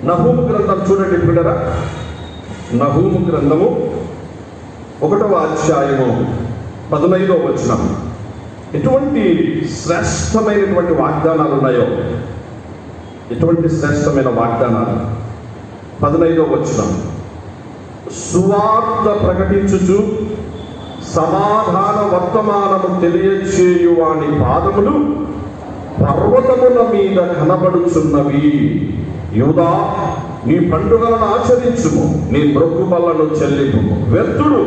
నహూము గ్రంథం చూడండి పిల్లరా. నహూము గ్రంథము 1వ అధ్యాయము 15వ వచనం. ఎటువంటి శ్రేష్టమైనటువంటి వాగ్దానాలు ఉన్నాయో, ఎటువంటి శ్రేష్టమైన వాగ్దానాలు. 15వ వచనం. సువార్త ప్రకటించుచు సమాధాన వర్తమానము తెలియచేయువాని పాదములు పర్వతముల మీద కనబడుచున్నవి. యూదా, నీ పండుగలను ఆచరించుము, నీ మ్రొక్కుబళ్లను చెల్లింపుము. వ్యర్థుడు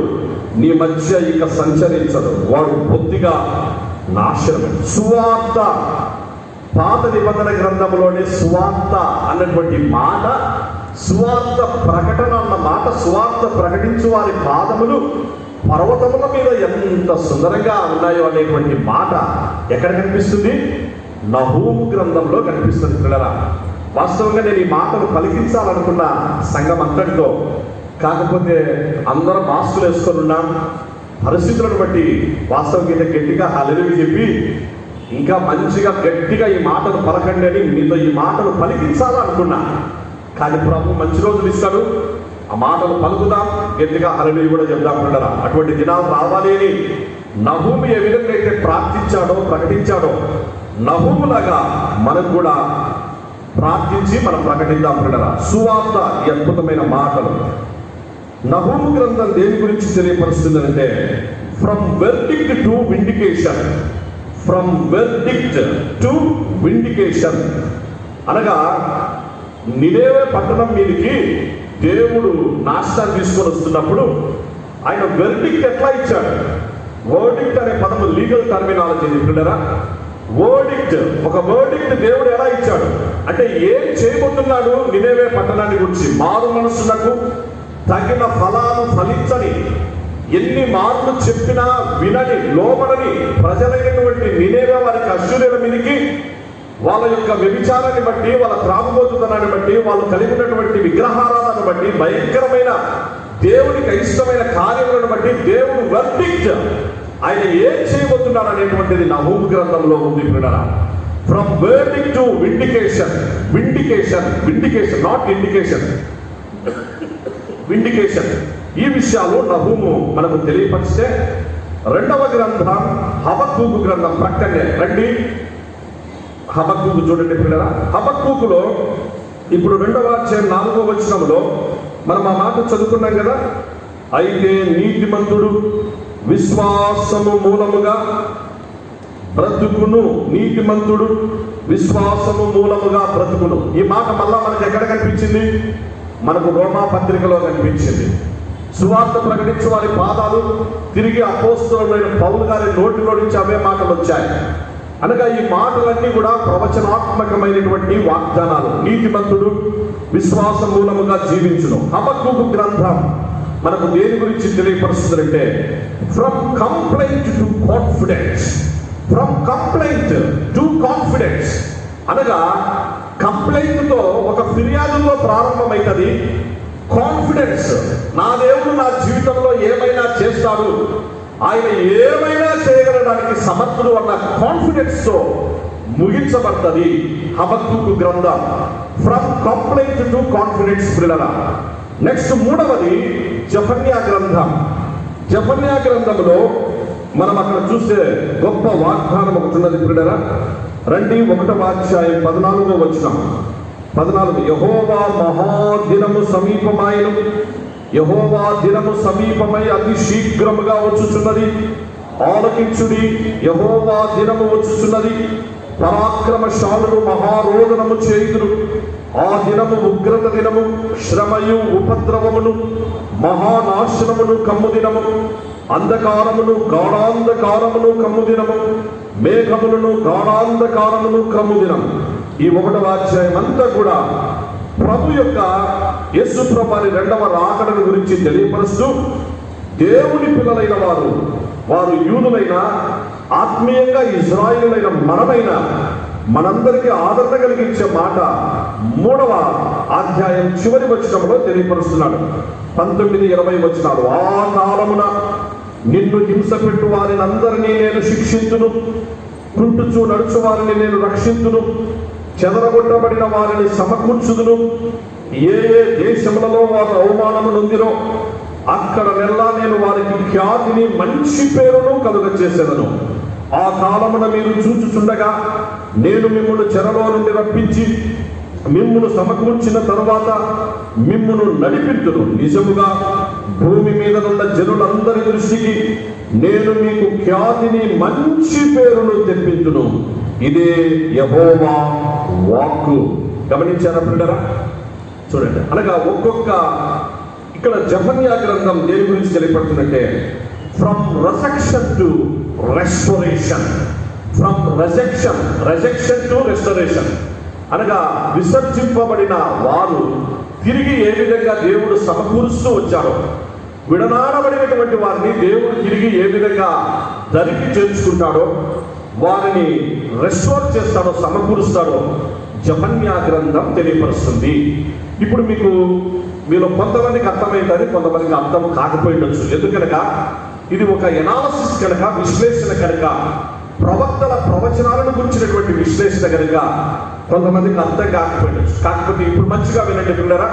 నీ మధ్య ఇక సంచరించడు, వాడు బొత్తిగా నాశనమే. సువార్త, పాత నిబంధన గ్రంథంలోనే సువార్త అన్నటువంటి మాట, సువార్త ప్రకటన అన్న మాట, సువార్త ప్రకటించు వారి పాదములు పర్వతముల మీద ఎంత సుందరంగా ఉన్నాయో అనేటువంటి మాట ఎక్కడ కనిపిస్తుంది? నహూము గ్రంథంలో కనిపిస్తుంది పిల్లరా. వాస్తవంగా నేను ఈ మాటలు పలికించాలనుకున్న సంఘం అంతటితో, కాకపోతే అందరం మాస్కులు వేసుకొని ఉన్నాం. పరిస్థితులను బట్టి వాస్తవంగా గట్టిగా హల్లెలూయా చెప్పి ఇంకా మంచిగా గట్టిగా ఈ మాటలు పలకండి అని మీతో ఈ మాటలు పలికించాలనుకున్నా. కానీ ప్రభు మంచి రోజులు ఇస్తాడు, ఆ మాటలు పలుకుదాం, గట్టిగా హల్లెలూయా కూడా చెప్దాం పిల్లరా. అటువంటి దినాలు రావాలి అని నహూము ఏ విధంగా అయితే ప్రార్థించాడో, ప్రకటించాడో, నహూములాగా మనం కూడా ప్రార్థించి మనం ప్రకటిద్దాం పిల్లరా. సువార్త, ఈ అద్భుతమైన మాటలు. నహూము గ్రంథం దేని గురించి తెలియపరుస్తుందంటే from verdict to vindication. From verdict to vindication అనగా నినేవే పట్టణం మీదకి దేవుడు నాశనాన్ని తీసుకొని వస్తున్నప్పుడు ఆయన వెర్డిక్ట్ ఎట్లా ఇచ్చాడు? వర్డిక్ట్ అనే పదము లీగల్ టర్మినాలజీ చెప్తున్నారా. వర్డిక్ట్, ఒక వర్డిక్ట్ దేవుడు ఎలా ఇచ్చాడు అంటే ఏం చేయబోతున్నాడు నినేవే పట్టణాన్ని గురించి? మారు మనసులకు తగిన ఫలాలు ఫలించని, ఎన్ని మార్లు చెప్పినా వినని, లోబడని ప్రజలైనటువంటి నినేవే వారికి అశ్షూర్యుల మీదకి వాళ్ళ యొక్క వ్యభిచారాన్ని బట్టి, వాళ్ళ త్రాగుబోతుతనాన్ని బట్టి, వాళ్ళు కలిగి ఉన్నటువంటి విగ్రహారాధనను బట్టి, భయంకరమైన దేవునికి అయిష్టమైన కార్యములను బట్టి దేవుడు వర్డిక్ట్, ఆయన ఏం చేయబోతున్నాడు అనేటువంటిది నహూము గ్రంథంలో ఉంది పిల్లరా. From verdict to vindication. Vindication not indication, vindication. ఈ విషయాలు నహూము మనకు తెలియపరిస్తే, 2వ గ్రంథం హబక్కూకు గ్రంథం ప్రక్కనే రండి. హబక్కూకు చూడండి పిల్లరా. హబక్కూకులో ఇప్పుడు 2వ అధ్యాయం 4వ వచనంలో మనం ఆ మాట చదువుకున్నాం కదా. అయితే నీతిమంతుడు విశ్వాసము మూలముగా బ్రతుకును. నీతిమంతుడు విశ్వాసము మూలముగా బ్రతుకును. ఈ మాట మళ్ళా మనకు ఎక్కడ కనిపించింది? మనకు రోమా పత్రికలో కనిపించింది. సువార్త ప్రకటించే వారి పాదాలు తిరిగి అపోస్తలుడైన పౌలు గారి నోటిలో నుంచి అవే మాటలు వచ్చాయి. అనగా ఈ మాటలన్నీ కూడా ప్రవచనాత్మకమైనటువంటి వాగ్దానాలు. నీతిమంతుడు విశ్వాస మూలముగా జీవించును. హబక్కూకు గ్రంథం మనకు దేని గురించి తెలియపరుస్తుందంటే from complaint to confidence. From complaint to confidence అనగా కంప్లైంట్తో, ఒక ఫిర్యాదుతో ప్రారంభమైనది. కాన్ఫిడెన్స్, నా దేవుడు నా జీవితంలో ఏమైనా చేస్తాడు, ఆయన ఏమైనా చేయగలడానికి సమర్థుడు అన్న కాన్ఫిడెన్స్ తో ముగించబడ్డది హబక్కూకు గ్రంథం. ఫ్రమ్ కంప్లైంట్ టు కాన్ఫిడెన్స్ ప్రియులారా. నెక్స్ట్ మూడవది జెఫన్యా గ్రంథం. జెఫన్యా గ్రంథంలో మనం అక్కడ చూస్తే గొప్ప వాగ్దానం ఒకటి ఉన్నది ప్రియులారా. రండి, 1వ అధ్యాయం 14వ వచనం. 14 యెహోవా మహాదినము సమీపమాయెను. యెహోవా దినము సమీపమై అతి శీఘ్రముగా వచ్చుచున్నది. ఆలకించుడి, యెహోవా దినము వచ్చుచున్నది. పరాక్రమశాలులు మహారోదనము చేయుదురు. ఆ దినము ఉగ్రత దినము, శ్రమయు ఉపద్రవమును, మహానాశనమును కమ్ము దినము, అంధకారమును గాఢాంధకారమును కమ్ము దినము, మేఘములను గాఢాంధకారమును కమ్ము దినము. ఈ 1వ అధ్యాయం అంతా కూడా ప్రభు యొక్క యేసు ప్రభు వారి 2వ రాకడను గురించి తెలియపరుస్తూ, దేవుని పిల్లలైన వారు యూదులైన, ఆత్మీయంగా ఇజ్రాయేలులైన మనమైన మనందరికీ ఆదరణ కలిగించే మాట 3వ అధ్యాయం చివరి వచనంలో తెలియపరుస్తున్నాడు. 19-20 వచనాలు. ఆ కాలమున నిన్ను హింస పెట్టు వారిని అందరినీ నేను శిక్షించును, కుంటుచు నడుచు వారిని నేను రక్షించును, చెదరగొట్టబడిన వారిని సమకూర్చుదును. ఏ ఏ దేశములలో వారు అవమానము నొందిరో అక్కడ నెల్లా నేను వారికి ఖ్యాతిని, మంచి పేరును కలుగ చేసేదను. ఆ కాలమున మీరు చూచుచుండగా నేను మిమ్మును చెరలో నుండి రప్పించి మిమ్మును సమకూర్చిన తరువాత మిమ్మును నడిపించును. నిజముగా భూమి మీద ఉన్న జనులందరి దృష్టికి నేను మీకు ఖ్యాతిని, మంచి పేరును తెప్పించును. ఇదే యెహోవా వాక్కు. గమనించారా ప్రియులారా? చూడండి, అనగా ఒక్కొక్క ఇక్కడ జెఫన్యా గ్రంథం దేని గురించి తెలియపడుతుందంటే from rejection to restoration. From rejection to restoration అనగా విసర్జింపబడిన వారు తిరిగి ఏ విధంగా దేవుడు సమకూరుస్తూ వచ్చాడో, విడనాడబడినటువంటి వారిని దేవుడు తిరిగి ఏ విధంగా దరికి చేర్చుకుంటాడో, వారిని రెస్టోర్ చేస్తాడో, సమకూరుస్తాడో జెఫన్యా గ్రంథం తెలియపరుస్తుంది. ఇప్పుడు మీలో కొంతమందికి అర్థమైందని, కొంతమందికి అర్థం కాకపోయిండొచ్చు. ఎందుకనగా ఇది ఒక ఎనాలసిస్ కనుక, విశ్లేషణ కనుక, ప్రవక్తల ప్రవచనాలను గురించినటువంటి విశ్లేషణ కనుక కొంతమందికి అర్థం కాకపోయిండొచ్చు. కాకపోతే ఇప్పుడు మంచిగా వినండి పిల్లరా,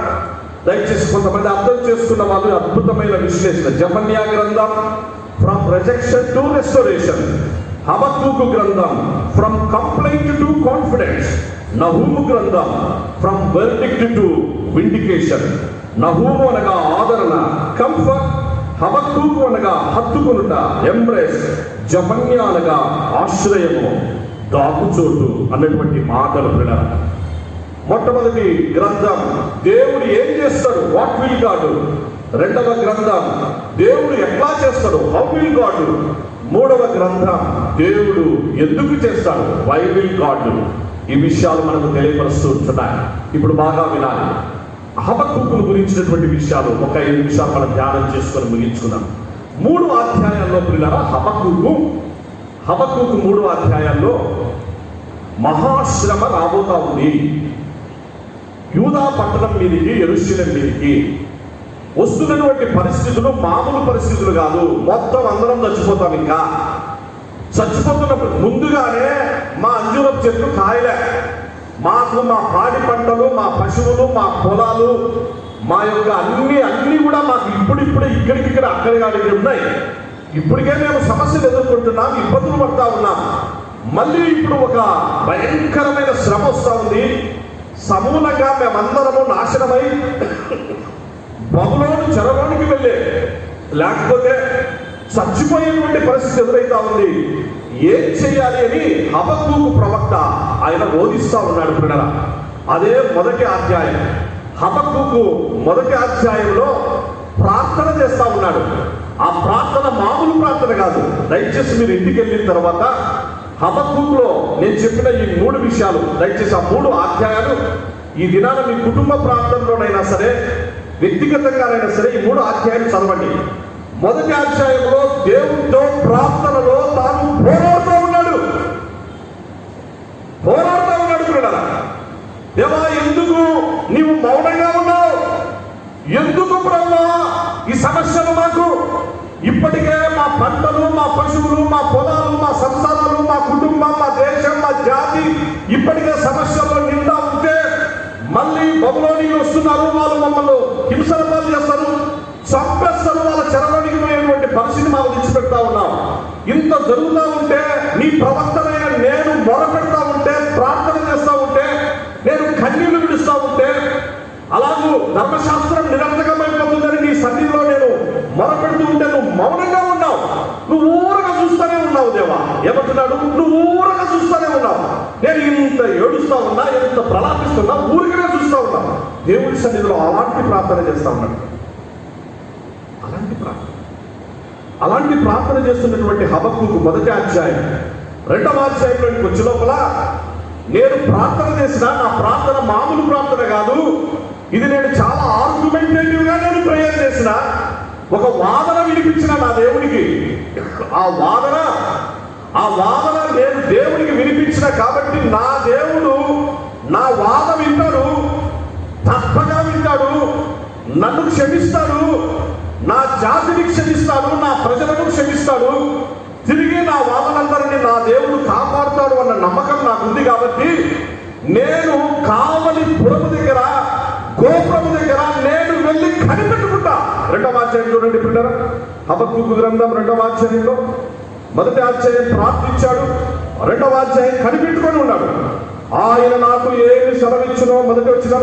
దయచేసి. కొంతమంది అర్థం చేసుకున్న వాళ్ళు అద్భుతమైన విశ్లేషణ. జెఫన్యా గ్రంథం ఫ్రమ్ రిజెక్షన్ టు రెస్టోరేషన్. హబక్కూకు గ్రంథం ఫ్రమ్ కంప్లైంట్ టు కాన్ఫిడెన్స్. నహూము గ్రంథం ఫ్రమ్ వెర్డిక్ట్ టు విండికేషన్. నహూము అనగా ఆదరణ, కంఫర్ట్. హబక్కూకు అనగా హత్తుకొనుట, ఎంబ్రేస్. జెఫన్యా అనగా ఆశ్రయము, దాపుచోటు అన్నటువంటి మాటలు పిల్లలు. మొట్టమొదటి గ్రంథం దేవుడు ఏం చేస్తాడు, వాట్ విల్ గాడ్. 2వ గ్రంథం దేవుడు ఎట్లా చేస్తాడు, హౌ విల్ గాడ్. 3వ గ్రంథం దేవుడు ఎందుకు చేస్తాడు, వై విల్ గాడ్. ఈ విషయాలు మనకు తెలియపరుస్తూ ఉంటున్నాయి. ఇప్పుడు బాగా వినాలి. హబక్కూకు గురించినటువంటి విషయాలు ఒక 5 నిమిషాలు మనం ధ్యానం చేసుకొని ముగించుకున్నాం. 3 అధ్యాయాల్లో పిల్లరా హబక్కూకు 3 అధ్యాయాల్లో మహాశ్రమ రాబోతా ఉంది. యూదా పట్టణం మీదికి, యెరూషలేము మీదికి వస్తున్నటువంటి పరిస్థితులు మామూలు పరిస్థితులు కాదు. మొత్తం అందరం చచ్చిపోతాం. ఇంకా చచ్చిపోతున్నప్పుడు ముందుగానే మా అంజూరపు చెట్లు కాయలే, మాకు మా పాడి పంటలు, మా పశువులు, మా పొలాలు, మా యొక్క అన్ని కూడా మాకు ఇప్పుడిప్పుడే ఇక్కడికిక్కడ అక్కడికి ఉన్నాయి. ఇప్పటికే మేము సమస్యలు ఎదుర్కొంటున్నాం, ఇబ్బందులు పడతా ఉన్నాం. మళ్ళీ ఇప్పుడు ఒక భయంకరమైన శ్రమ వస్తూ ఉంది. సమూలంగా మేమందరము నాశనమై బబులోను చెరలోనికి వెళ్ళే, లేకపోతే చచ్చిపోయేటువంటి పరిస్థితి ఎదురైతా ఉంది. ఏం చేయాలి అని హబక్కూకు ప్రవక్త ఆయన బోధిస్తా ఉన్నాడు పిల్లరా. అదే మొదటి అధ్యాయం. హబక్కూకు మొదటి అధ్యాయంలో ప్రార్థన చేస్తా ఉన్నాడు. ఆ ప్రార్థన మామూలు ప్రార్థన కాదు. దయచేసి మీరు ఇంటికి వెళ్ళిన తర్వాత హబక్కూకులో నేను చెప్పిన ఈ 3 విషయాలు, దయచేసి ఆ 3 అధ్యాయాలు ఈ దినాన మీ కుటుంబ ప్రాంతంలోనైనా సరే, వ్యక్తిగతంగానైనా సరే ఈ 3 అధ్యాయాలు చదవండి. మొదటి అధ్యాయంలో దేవుడితో ప్రార్థనలో తాను పోరాడుతూ ఉన్నాడు పిల్లరా. దేవా, ఎందుకు నీవు మౌనంగా ఉన్నావు? ఎందుకు బ్రహ్మా ఈ సమస్యలు మాకు? ఇప్పటికే మా పంటలు, మా పశువులు, మా పొలాలు, మా సంసారాలు, మా కుటుంబం, మా దేశం, మా జాతి ఇప్పటికే సమస్యల్లో నిండా ఉంటే మళ్ళీ బబులోనీయులు వస్తున్నారు, వాళ్ళు మమ్మల్ని హింసల పాలు చేస్తారు, చంపేస్తారు, వాళ్ళ చెరలోనికి పోయేటువంటి పరిస్థితి మాకు తెచ్చిపెడతా ఉన్నాం. ఇంత జరుగుతూ ఉంటే నీ ప్రవక్తనైన నేను మొరపెడతా ఉంటే, ప్రార్థన చేస్తూ ఉంటే, నేను కన్నీళ్లు విడుస్తూ ఉంటే, అలాగూ ధర్మశాస్త్రం నిరర్థకమైపోతుందని నీ సన్నిధిలో నేను మొరపెడుతూ ఉంటే నువ్వు మౌనంగా ఉన్నావు. నువ్వు ఊరగా చూస్తూనే ఉన్నావు. దేవా ఏమంటున్నాడు? నువ్వు ఊరగా చూస్తూనే ఉన్నావు. నేను ఇంత ఏడుస్తా ఉన్నా, ఎంత ప్రలాపిస్తున్నా, ఊరికనే చూస్తూ ఉన్నావు. దేవుడి సన్నిధిలో అలాంటి ప్రార్థన చేస్తా ఉన్నాడు. అలాంటి ప్రార్థన చేస్తున్నటువంటి హబక్కూకు మొదటి అధ్యాయం 2వ అధ్యాయంలోకి వచ్చే లోపల, నేను ప్రార్థన చేసిన నా ప్రార్థన మామూలు ప్రార్థన కాదు, ఇది నేను చాలా ఆర్గ్యుమెంటేటివ్ గా నేను ప్రేయర్ చేసిన, ఒక వాదన వినిపించిన నా దేవుడికి. ఆ వాదన నేను దేవుడికి వినిపించిన కాబట్టి నా దేవుడు నా వాద వింటాడు, తప్పగా వింటాడు, నన్ను క్షమిస్తాడు, నా జాతిని క్షమిస్తాడు, నా ప్రజలను క్షమిస్తాడు, తిరిగి నా వాదనందరినీ నా దేవుడు కాపాడుతాడు అన్న నమ్మకం నాకు ఉంది. కాబట్టి నేను కావలి పురము దగ్గర, గోపురము దగ్గర నేను వెళ్ళి కనిపెట్టుకుంటా. 2వ అధ్యాయం చూడండి పిల్లరా, హబక్కూకు గ్రంథం 2వ అధ్యాయంలో మొదటి అధ్యాయం ప్రార్థించాడు, 2వ అధ్యాయం కనిపెట్టుకొని ఉన్నాడు. ఆయన నాకు ఏమి సెలవిచ్చునో, మొదటి వచ్చిన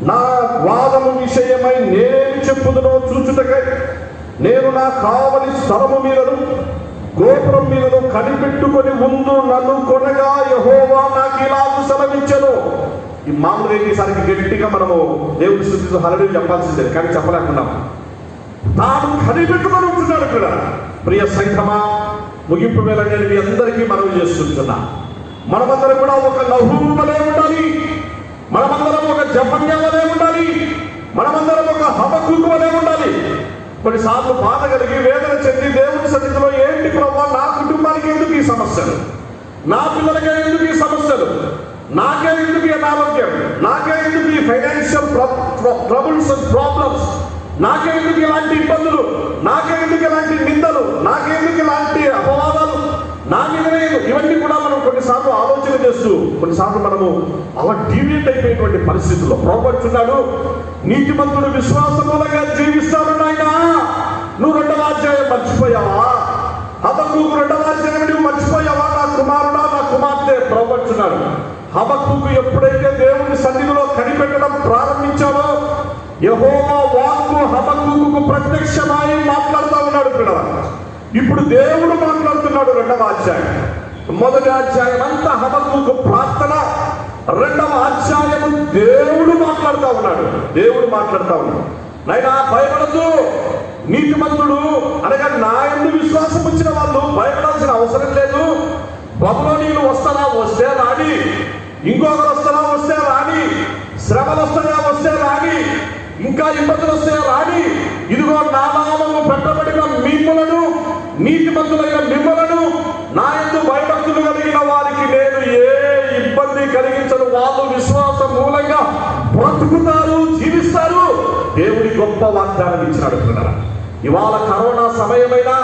నా వాదము విషయమై నేను చెప్పుదునో చూచుటకై నేను నా కావలి స్థలము మీదను గోపురం మీదను కనిపెట్టుకొని ముందు నన్ను కొనగా యెహోవా నాకు ఇలాగు సెలవిచ్చెను. ఈ మామూలుగా ఈసారికి గట్టిగా మనము దేవుడి స్తుతితో హల్లెలూయా చెప్పాల్సిందే, కానీ చెప్పలేకున్నాం. తాను కనిపెట్టుకొని ఉంటున్నాడు ఇక్కడ. ప్రియ సంఘమా, ముగింపు వేళ నేను మీ అందరికీ మనవి చేస్తుంటున్నా, మనమందరం కూడా ఒక నహూము వలె ఉండాలి, మనమందరం ఒక జఫన్యా వలె ఉండాలి, మనమందరం ఒక హబక్కూకు వలె ఉండాలి. కొన్నిసార్లు బాధ కలిగి వేదన చెంది దేవుని సన్నిధిలో, ఏంటి ప్రభువా, నా కుటుంబానికి ఎందుకు ఈ సమస్యలు, నా పిల్లలకే ఎందుకు ఈ సమస్యలు, నాకే ఎందుకు ఈ అనారోగ్యం, నాకే ఎందుకు ఈ ఫైనాన్షియల్ ట్రబుల్స్ అండ్ ప్రాబ్లమ్స్, నాకే ఎందుకు ఇలాంటి ఇబ్బందులు, నాకే ఎందుకు ఇలాంటి నిందలు, నాకే ఎందుకు ఇలాంటి అపవాదాలు నా మీదనే? ఇవన్నీ కూడా మనం కొన్నిసార్లు ఆలోచన చేస్తూ, కొన్నిసార్లు మనము అలా డీవియేట్ అయిపోయేటువంటి పరిస్థితుల్లో పోగొట్టున్నాడు. నీతిమంతుడు విశ్వాస మూలంగా జీవిస్తాడు. నాయనా, నువ్వు 2వ అధ్యాయం మర్చిపోయావా? హబక్కూకు 2వ అధ్యాయం నువ్వు మర్చిపోయావా? నా కుమారుడా, నా కుమార్తె పోగొట్టున్నాడు. హబక్కూకు ఎప్పుడైతే దేవుని సన్నిధిలో కనిపెట్టడం ప్రారంభించాడో, యెహోవా వాక్కు హబక్కూకు ప్రత్యక్షమై మాట్లాడుతూ ఉన్నాడు పిల్లల. ఇప్పుడు దేవుడు మాట్లాడుతున్నాడు. 2వ అధ్యాయం, మొదటి అధ్యాయం అంతా హబక్కూకు ప్రార్థన, 2వ అధ్యాయము దేవుడు మాట్లాడుతూ ఉన్నాడు. దేవుడు మాట్లాడుతూ ఉన్నాడు. నాయనా, భయపడద్దు. నీతిమంతుడు అనగా నా యందు విశ్వాసం ఉంచిన వాళ్ళు భయపడాల్సిన అవసరం లేదు. బబులోనీయులు వస్తారా, వస్తే రాని, ఇంకొకరు వస్తారా, వస్తే రాని, శ్రమలు వస్తాయా, వస్తే రాని, ఇంకా ఇబ్బందులు వస్తాయా రాని, ఇదిగో నా నామము పెట్టబడిన మిమ్ములను, నీతిమంతులైన మిమ్ములను, నా యందు భయభక్తులు కలిగిన వారికి నేను ఏ ఇబ్బంది కలిగించను. వాళ్ళు విశ్వాసం మూలంగా బ్రతుకుతారు, జీవిస్తారు. దేవుడి గొప్ప వాగ్దానం ఇచ్చినాడు పిల్లరా. ఇవాళ కరోనా సమయమైనా,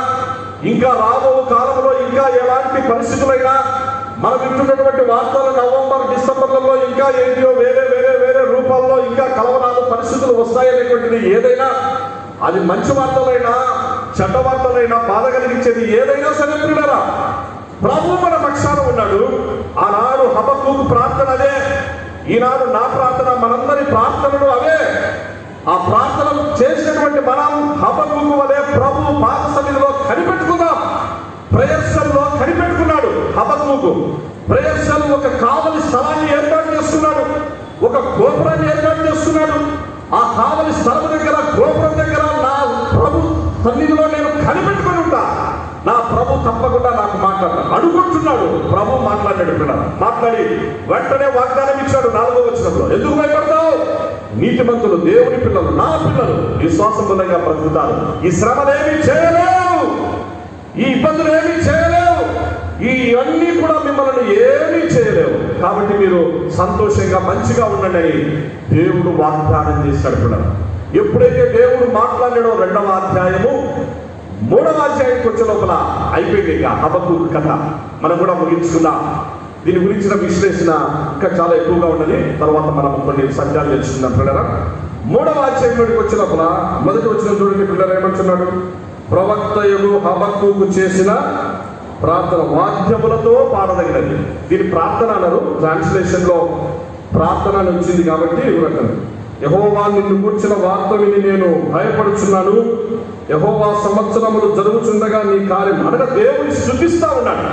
ఇంకా రాబో కాలంలో ఇంకా ఎలాంటి పరిస్థితులైనా, మనం వింటున్నటువంటి వార్తలు నవంబర్, డిసెంబర్లలో ఇంకా ఏంటో వేరే వేరే వేరే రూపాల్లో ఇంకా కలవరాలు పరిస్థితులు వస్తాయనేటువంటిది ఏదైనా, అది మంచి వార్తలైనా చెడ్డ వార్తలైనా, బాధ కలిగించేది ఏదైనా సరే పిల్లరా, ప్రభు మన పక్షాన ఉన్నాడు. ఆనాడు హబక్కూకు ప్రార్థన అదే, ఈనాడు నా ప్రార్థన, మనందరి ప్రార్థనలు అవే. ఆ ప్రార్థన చేసినటువంటి మనం హబక్కూకు వలె ప్రభు పాద సన్నిధిలో కనిపెట్టుకుందాం. ప్రేయర్సల్లో కనిపెట్టుకున్నాడు హబక్కూకు. ప్రేయర్సల్ ఒక కావలి స్థలాన్ని ఏర్పాటు చేసుకున్నాడు, ఒక గోపురాన్ని ఏర్పాటు చేసుకున్నాడు. ఆ కావలి స్థలం దగ్గర, గోపురం దగ్గర నా ప్రభు సన్నిధిలో నేను కనిపెట్టుకుని ఉంటా. నా ప్రభు తప్పకుండా నాకు మాట్లాడతాడు అడుగుతున్నాడు. ప్రభు మాట్లాడాడు ఇక్కడ, మాట్లాడి వెంటనే వాగ్దానం ఇచ్చాడు 4వ వచనంలో. ఎందుకు భయపడతావు? నీతిమంతులు, దేవుని పిల్లలు, నా పిల్లలు విశ్వాసంగా బ్రతుకుతారు. ఈ శ్రమలేమీ చేయలేవు, ఈ ఇబ్బందులు ఏమీ చేయలేవు, ఇవన్నీ కూడా మిమ్మల్ని ఏమీ చేయలేవు. కాబట్టి మీరు సంతోషంగా మంచిగా ఉండండి అని దేవుడు వాగ్దానం చేశాడు కూడా. ఎప్పుడైతే దేవుడు మాట్లాడాడో 2వ అధ్యాయము 3వ అధ్యాయానికి వచ్చే లోపల అయిపోయింది. ఇక హబక్కూకు కథ మనం కూడా ముగించుకుందాం. దీని గురించిన విశ్లేషణ ఇంకా చాలా ఎక్కువగా ఉన్నది. తర్వాత మనం కొన్ని సత్యాలు తెలుసుకుందాం పిల్లరా. 3వ అధ్యాయంలోకి వచ్చే లోపల మొదటి వచ్చిన చూడండి పిల్లలు ఏమంటున్నాడు? ప్రవక్తయుడు హబక్కూకు చేసిన ప్రార్థన వాద్యములతో పాడదగినది. దీని ప్రార్థన అన్నారు, ట్రాన్స్లేషన్ లో ప్రార్థన అని వచ్చింది కాబట్టి యెహోవా నిన్ను కూర్చున్న వార్త విని నేను భయపడుచున్నాను. యెహోవా సంవత్సరములు జరుగుచుండగా నీ కార్యం అనగా దేవుని స్తుతిస్తా ఉన్నాడు.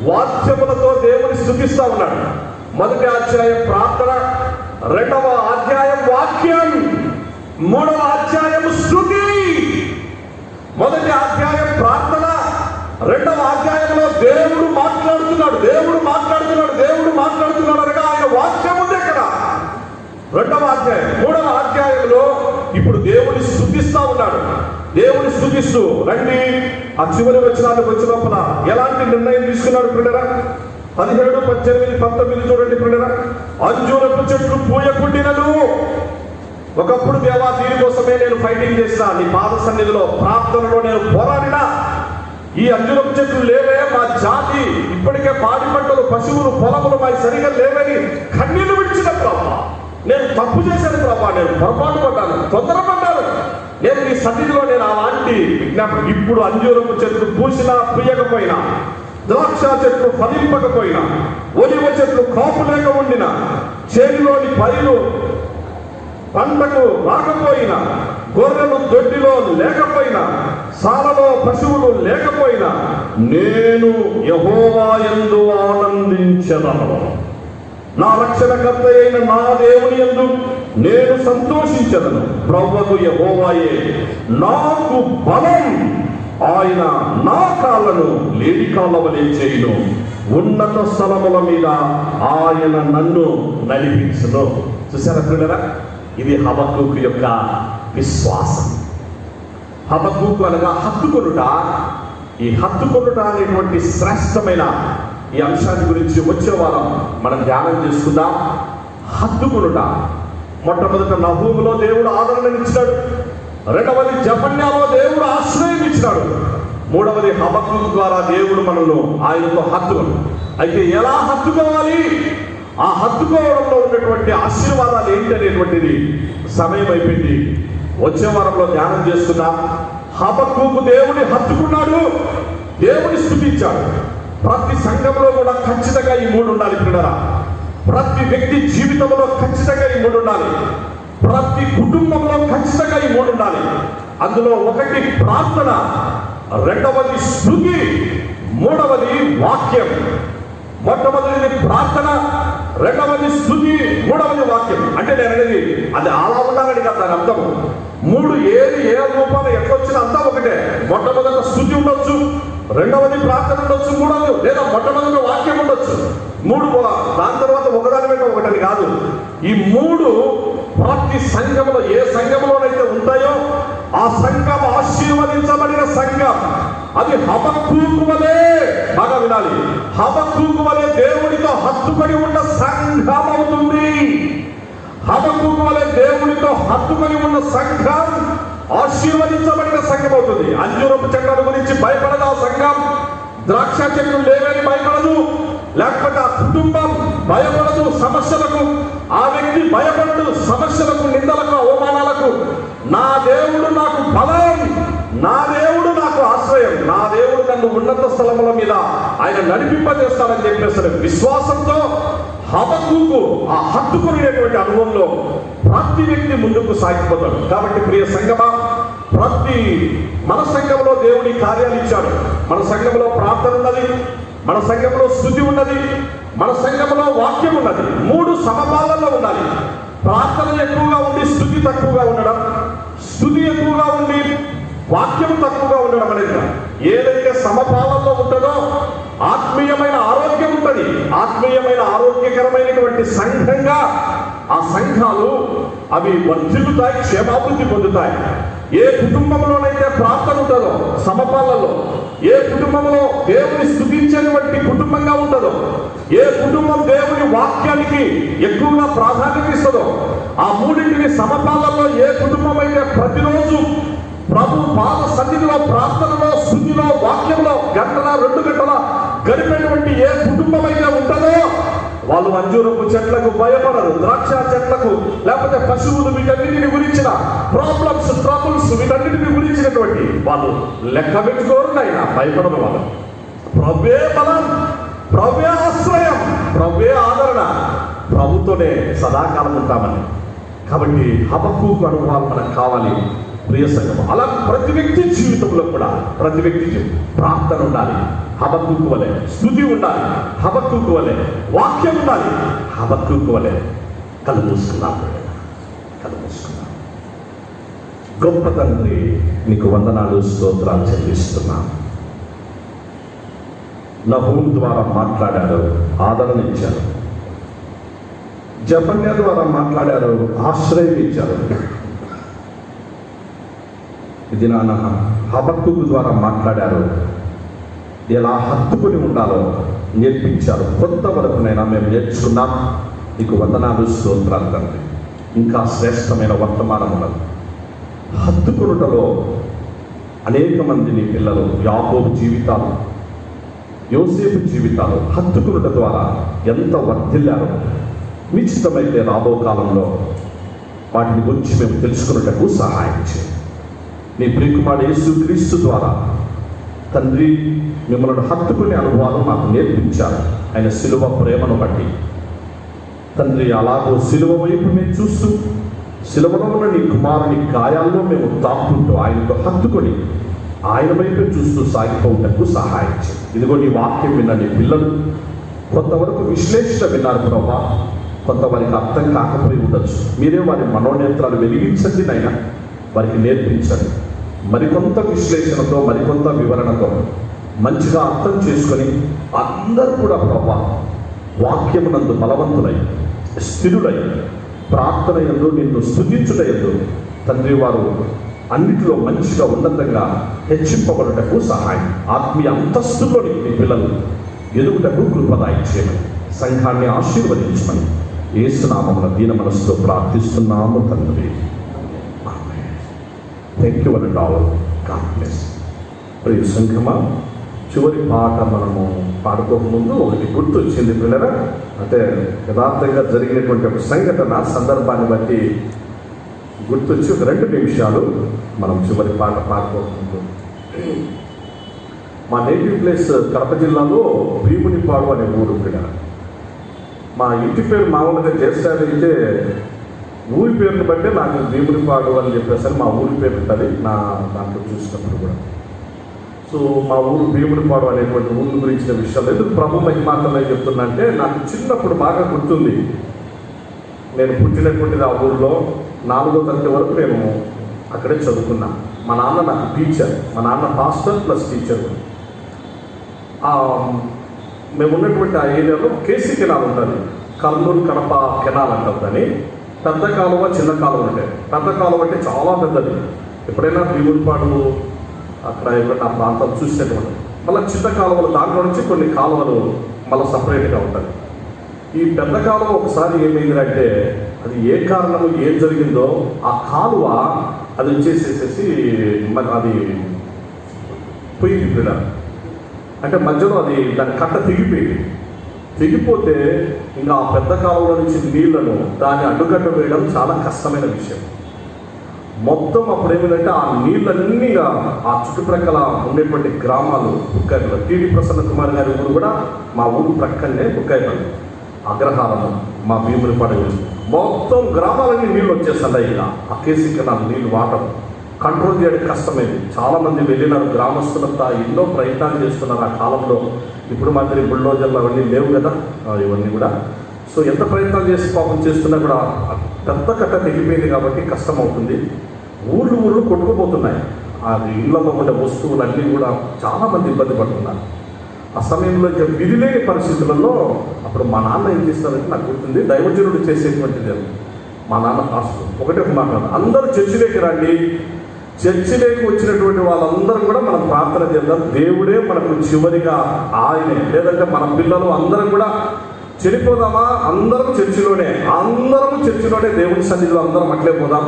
వాద్యములతో దేవుని స్తుతిస్తా ఉన్నాడు. మొదటి అధ్యాయం ప్రార్థన, 2వ అధ్యాయం వాక్యం, 3వ అధ్యాయం స్తుతి. మొదటి అధ్యాయం ప్రార్థన, 2వ అధ్యాయంలో దేవుడు మాట్లాడుతున్నాడు. అనగా ఆయన వాక్యం ఉంది అక్కడ 2వ అధ్యాయం. 3వ అధ్యాయంలో ఇప్పుడు దేవుని స్తుతిస్తా ఉన్నాడు. దేవుని స్తుతిస్తూ రండి. ఆ చివరి వచనాలకు వచ్చిన లోపల ఎలాంటి నిర్ణయం తీసుకున్నాడు పిల్లరా? 17, 18, 19 చూడండి పిల్లరా. అంజూరపు చెట్లు పూయకుండినను ఒకప్పుడు దేవా దీనికోసమే నేను ఫైటింగ్ చేస్తా, నీ పాద సన్నిధిలో ప్రార్థనలో నేను పోరాడినా. ఈ అంజూరపు చెట్లు లేవే, మా జాతి ఇప్పటికే పాడి పంటలు, పశువులు, పొలములు మా సరిగా లేవని కన్నీళ్లు విడిచిన ప్రభా, నేను తప్పు చేశాను ప్రభా, నేను పొరపాటు పడ్డాను, తొందరపడ్డాను. నేను నీ సన్నిధిలో నేను అలాంటి విజ్ఞాపన. ఇప్పుడు అంజూరపు చెట్లు పూసినా పూయకపోయినా, ద్రాక్ష చెట్లు ఫలింపకపోయినా, ఒలివ చెట్లు కాపు లేక ఉండిన, చేతిలోని పైరు పంటకు రాకపోయినా, గొర్రెలు దొడ్డిలో లేకపోయినా, సాలలో పశువులు లేకపోయినా, నేను యెహోవా యందు ఆనందించెదను. నా రక్షణకర్త అయిన నా దేవుని యందు నేను సంతోషించెదను. ప్రభువు యెహోవాయే నాకు బలం, ఆయన నా కాళ్ళను లేడి కాళ్ళ వలె చేయును. ఉన్నత స్థలముల మీద ఆయన నన్ను నడిపించును. చూసారా పిల్లరా? ఇది హబక్కూకు యొక్క విశ్వాసం. హబక్కూకు అనగా హత్తుకొనుట. ఈ హత్తుకొనుట అనేటువంటి శ్రేష్టమైన ఈ అంశాన్ని గురించి వచ్చే వారం మనం ధ్యానం చేసుకుందాం. హత్తుకొనుట. మొట్టమొదట నహూములో దేవుడు ఆదరణనిచ్చినాడు. 2వది జఫన్యాలో దేవుడు ఆశ్రయం ఇచ్చినాడు. 3వది హబక్కూకు ద్వారా దేవుడు మనల్ని ఆయనతో హత్తుకొను. అయితే ఎలా హత్తుకోవాలి, ఆ హత్తుకోవడంలో ఉన్నటువంటి ఆశీర్వాదాలు ఏంటి అనేటువంటిది సమయం అయిపోయింది. వచ్చే వారంలో ధ్యానం చేసుకున్నాం. హబక్కూకు దేవుని హత్తుకున్నాడు, దేవుని స్తుతించాడు. ప్రతి సంఘంలో కూడా ఖచ్చితంగా ఈ 3 ఉండాలి పిల్లరా. ప్రతి వ్యక్తి జీవితంలో ఖచ్చితంగా ఈ 3 ఉండాలి. ప్రతి కుటుంబంలో ఖచ్చితంగా ఈ 3 ఉండాలి. అందులో ఒకటి ప్రార్థన, 2వది స్తుతి, 3వది వాక్యం. మొట్టమొదటిది ప్రార్థన, 2వది స్తుతి, 3వది వాక్యం. అంటే నేను అనేది అది అలా ఉండాలని కాదు దాని అర్థం. 3 ఏది ఏ రూపాలు ఎట్లొచ్చినా అంతా ఒకటే. మొట్టమొదట స్తుతి ఉండొచ్చు, 2వది ప్రార్థన ఉండొచ్చు, 3వది లేదా మొట్టమొదటి వాక్యం ఉండొచ్చు. 3 దాని తర్వాత ఒకదాని మీద ఒకటని కాదు. ఈ 3 ప్రతి సంఘంలో ఏ సంఘంలోనైతే ఉంటాయో ఆ సంఘం ఆశీర్వదించబడిన సంఘం. అది హబక్కూకు వలె, బాగా వినాలి, హబక్కూకు వలె దేవుడితో హత్తుకొని ఉన్న సంఘం అవుతుంది. హబక్కూకు వలె దేవుడితో హత్తుకొని ఉన్న సంఘం ఆశీర్వదించబడిన సంఘం అవుతుంది. అంజూరపు చెట్ల గురించి భయపడదు ఆ సంఘం. ద్రాక్ష చెట్లు లేవని భయపడదు. లేకపోతే ఆ కుటుంబం భయపడదు సమస్యలకు. ఆ వ్యక్తి భయపడడు సమస్యలకు, నిందలకు, అవమానాలకు. నా దేవుడు నాకు బలం, నా దేవుడు నాకు ఆశ్రయం, నా దేవుడు నన్ను ఉన్నత స్థలముల మీద ఆయన నడిపింపజేస్తాడని చెప్పేస్తాడు. విశ్వాసంతో హబక్కూకు ఆ హత్తుకునేటువంటి అనుభవంలో ప్రతి వ్యక్తి ముందుకు సాగిపోతాడు. కాబట్టి ప్రియ సంఘమా, మన సంఘంలో దేవుడి కార్యాలు ఇచ్చాడు. మన సంఘంలో ప్రార్థన ఉన్నది, మన సంఘంలో స్తుతి ఉన్నది, మన సంఘంలో వాక్యం ఉన్నది. 3 సమపాలనలో ఉండాలి. ప్రార్థన ఎక్కువగా ఉండి స్తుతి తక్కువగా ఉండడం, స్తుతి ఎక్కువగా ఉండి వాక్యం తక్కువగా ఉండడం అనేది ఏదైతే సమపాలనలో ఉంటుందో ఆత్మీయమైన ఆరోగ్యం ఉంటుంది. ఆత్మీయమైన ఆరోగ్యకరమైనటువంటి సంఘంగా ఆ సంఘాలు అవి వర్ధిల్లుతాయి, క్షేమాభివృద్ధి పొందుతాయి. ఏ కుటుంబంలోనైతే ప్రార్థన ఉంటుందో సమపాలలో, ఏ కుటుంబంలో దేవుని స్తుతించేటువంటి కుటుంబంగా ఉంటుందో, ఏ కుటుంబం దేవుని వాక్యానికి ఎక్కువగా ప్రాధాన్యత ఇస్తుందో, ఆ మూడింటిని సమపాలలో ఏ కుటుంబం అయితే ప్రతిరోజు ప్రభు పాద సన్నిధిలో, ప్రార్థనలో, స్తుతిలో, వాక్యంలో గంటల 2 గంటల గడిపేటువంటి ఏ కుటుంబం అయితే ఉంటుందో వాళ్ళు అంజూరపు చెట్లకు భయపడరు, ద్రాక్ష చెట్లకు లేకపోతే పశువులు వీటన్నిటిని గురించిన ప్రాబ్లమ్స్, ట్రబుల్స్ వీటన్నిటిని గురించినటువంటి వాళ్ళు లెక్క పెట్టుకోరు, అయినా భయపడరు. వాళ్ళు ప్రభే బలం, ప్రభే ఆశ్రయం, ప్రభే ఆదరణ, ప్రభుతోనే సదాకాలం ఉంటామని. కాబట్టి హబక్కూకు అనుభవాలు మనకు కావాలి ప్రియ సంఘం. అలా ప్రతి వ్యక్తి జీవితంలో కూడా ప్రతి వ్యక్తికి ప్రార్థన ఉండాలి, హబక్కూకు వలె స్తుతి ఉండాలి, హబక్కూకు వలె వాక్యం ఉండాలి, హబక్కూకు వలె కళ్ళు మూసుకున్నాం. గొప్ప తండ్రి, నీకు వందనాలు, స్తోత్రాలు చెల్లిస్తున్నాం. నహూం ద్వారా మాట్లాడారు, ఆదరణ ఇచ్చారు. జపన్య ద్వారా మాట్లాడారు, ఆశ్రయం ఇచ్చారు. ఇది నాన్న హబక్కూకు ద్వారా మాట్లాడారు, ఎలా హత్తుకుని ఉండాలో నేర్పించారు. కొంత వరకునైనా మేము నేర్చుకున్నాం. నీకు వందనాలు, స్తోత్రాలు తండ్రి. ఇంకా శ్రేష్టమైన వర్తమానం ఉన్నది. హత్తుకునుటలో అనేక మంది నీ పిల్లలు, యాకోబు జీవితాలు, యోసేపు జీవితాలు హత్తుకునుట ద్వారా ఎంత వర్ధిల్లారో నిశ్చితమైతే రాబో కాలంలో వాటిని గురించి మేము తెలుసుకున్నటకు సహాయం చేయండి. నీ ప్రియకుమారుడు యేసుక్రీస్తు ద్వారా తండ్రి మిమ్మల్ని హత్తుకునే అనుభవాలు మాకు నేర్పించారు. ఆయన శిలువ ప్రేమను బట్టి తండ్రి, అలాగో శిలువ వైపు మేము చూస్తూ శిలువలో ఉన్న నీ కుమారుని గాయాల్లో మేము తాకుంటూ ఆయనతో హత్తుకొని ఆయన వైపు చూస్తూ సాగిపోవటకు సహాయం చేయండి. ఇదిగో నీ వాక్యం విన్న నీ పిల్లలు కొంతవరకు విశ్లేషణ విన్నారు ప్రభా, కొంతవరకు అర్థం కాకపోయి ఉండొచ్చు. మీరే వారి మనోనేత్రాలు వెలిగించండి నాయన, వారికి నేర్పించండి. మరికొంత విశ్లేషణతో, మరికొంత వివరణతో మంచిగా అర్థం చేసుకొని అందరూ కూడా ప్రభా వాక్యమునందు బలవంతులై, స్థిరులై, ప్రార్థన యందు నిన్ను స్తుతించుట యందు తండ్రి వారు అన్నిటిలో మంచిగా ఉన్నతంగా హెచ్చింపబడుటకు సహాయం, ఆత్మీయ అంతస్తులోని నీ పిల్లలు ఎదుగుటకు కృపదాయి చేయమని, సంఘాన్ని ఆశీర్వదించమని యేసు నామమున దీన మనసుతో ప్రార్థిస్తున్నాము తండ్రి. Thank you and all. God bless. ప్రియ సంఘమా, చివరి పాట మనము పాడుకోకముందు ఒకటి గుర్తు వచ్చింది పిల్లరా. అంటే యథార్థంగా జరిగినటువంటి ఒక సంఘటన, సందర్భాన్ని బట్టి గుర్తొచ్చి ఒక 2 నిమిషాలు మనం చివరి పాట పాడుకోకముందు. మా నేటివ్ ప్లేస్ కడప జిల్లాలో భీమునిపాడు అనే ఊరు పిల్లరా. మా ఇంటి పేరు మామూలుగా చేస్తారైతే ఊరి పేరుని బట్టే నాకు భీమునిపాడు అని చెప్పేసి మా ఊరి పేరు ఉంటుంది నా దాంట్లో చూసినప్పుడు కూడా. సో మా ఊరు భీమునిపాడు అనేటువంటి ఊరి గురించిన విషయాలు ఎందుకు ప్రభు మహిమాత్మని చెప్తున్నా అంటే, నాకు చిన్నప్పుడు బాగా గుర్తుంది. నేను పుట్టినటువంటిది ఆ ఊరిలో 4వ తరగతి వరకు నేను అక్కడే చదువుకున్నా. మా నాన్న నాకు టీచర్, మా నాన్న పాస్టర్ ప్లస్ టీచర్. మేము ఉన్నటువంటి ఆ ఏరియాలో కేసీ కెనాల్ ఉంటుంది, కర్నూలు కడప కెనాల్ అంటారు దాన్ని. పెద్ద కాలువ, చిన్న కాలువ ఉంటాయి. పెద్ద కాలువ అంటే చాలా పెద్దది. ఎప్పుడైనా భీమునిపాడు అక్కడ ఎప్పుడైనా ఆ ప్రాంతాలు చూసేటువంటి, మళ్ళీ చిన్న కాలువలు దాంట్లో నుంచి కొన్ని కాలువలు మళ్ళీ సపరేట్గా ఉంటాయి. ఈ పెద్ద కాలువ ఒకసారి ఏమైందంటే, అది ఏ కారణము ఏం జరిగిందో ఆ కాలువ అది వచ్చేసేసి అది పోయింది పిల్ల. అంటే మధ్యలో అది దాని కట్ట తెగిపోతే ఇంకా ఆ పెద్ద కాలువలో నుంచి నీళ్లను దాన్ని అడ్డుకట్ట వేయడం చాలా కష్టమైన విషయం. మొత్తం అప్పుడు ఏమిటంటే ఆ నీళ్ళన్నీ ఆ చుట్టుప్రక్కల ఉండేటువంటి గ్రామాలు, బుక్కాయిపల్లి, టీడీ ప్రసన్న కుమార్ గారి ఊరు కూడా మా ఊరు ప్రక్కనే బుక్కాయిపల్లి, అగ్రహారము, మా భీమునిపాడు మొత్తం గ్రామాలన్నీ నీళ్ళు వచ్చేస్తున్నాయి. ఇలా ఆ కేసీ కెనాల్ నీళ్ళు వాటర్ కంట్రోల్ చేయడం కష్టమైంది. చాలామంది వెళ్ళినారు, గ్రామస్తులంతా ఎన్నో ప్రయత్నాలు చేస్తున్నారు ఆ కాలంలో. ఇప్పుడు మాదిరి బుల్డోజర్లు అవన్నీ లేవు కదా ఇవన్నీ కూడా. సో ఎంత ప్రయత్నాలు చేసి పాపం చేస్తున్నా కూడా పెద్ద కట్ట తెగిపోయింది కాబట్టి కష్టం అవుతుంది. ఊళ్ళు కొట్టుకుపోతున్నాయి. అది ఇళ్లలో ఉండే వస్తువులన్నీ కూడా చాలామంది ఇబ్బంది పడుతున్నారు. ఆ సమయంలో ఇక విధిలేని పరిస్థితులలో అప్పుడు మా నాన్న ఏం చేస్తారంటే నాకు గుర్తుంది, దైవజనుడు చేసేటువంటిది. మా నాన్న పాస్టర్ ఒకటే మాట్లాడు, అందరూ చర్చిలోకి రండి, చర్చిలోకి వచ్చినటువంటి వాళ్ళందరూ కూడా మనం ప్రార్థన చేద్దాం, దేవుడే మనకు చివరిగా ఆయనే, లేదంటే మన పిల్లలు అందరం కూడా చనిపోదామా, అందరం చర్చిలోనే దేవుని సన్నిధిలో అందరం అట్లే పోదాం,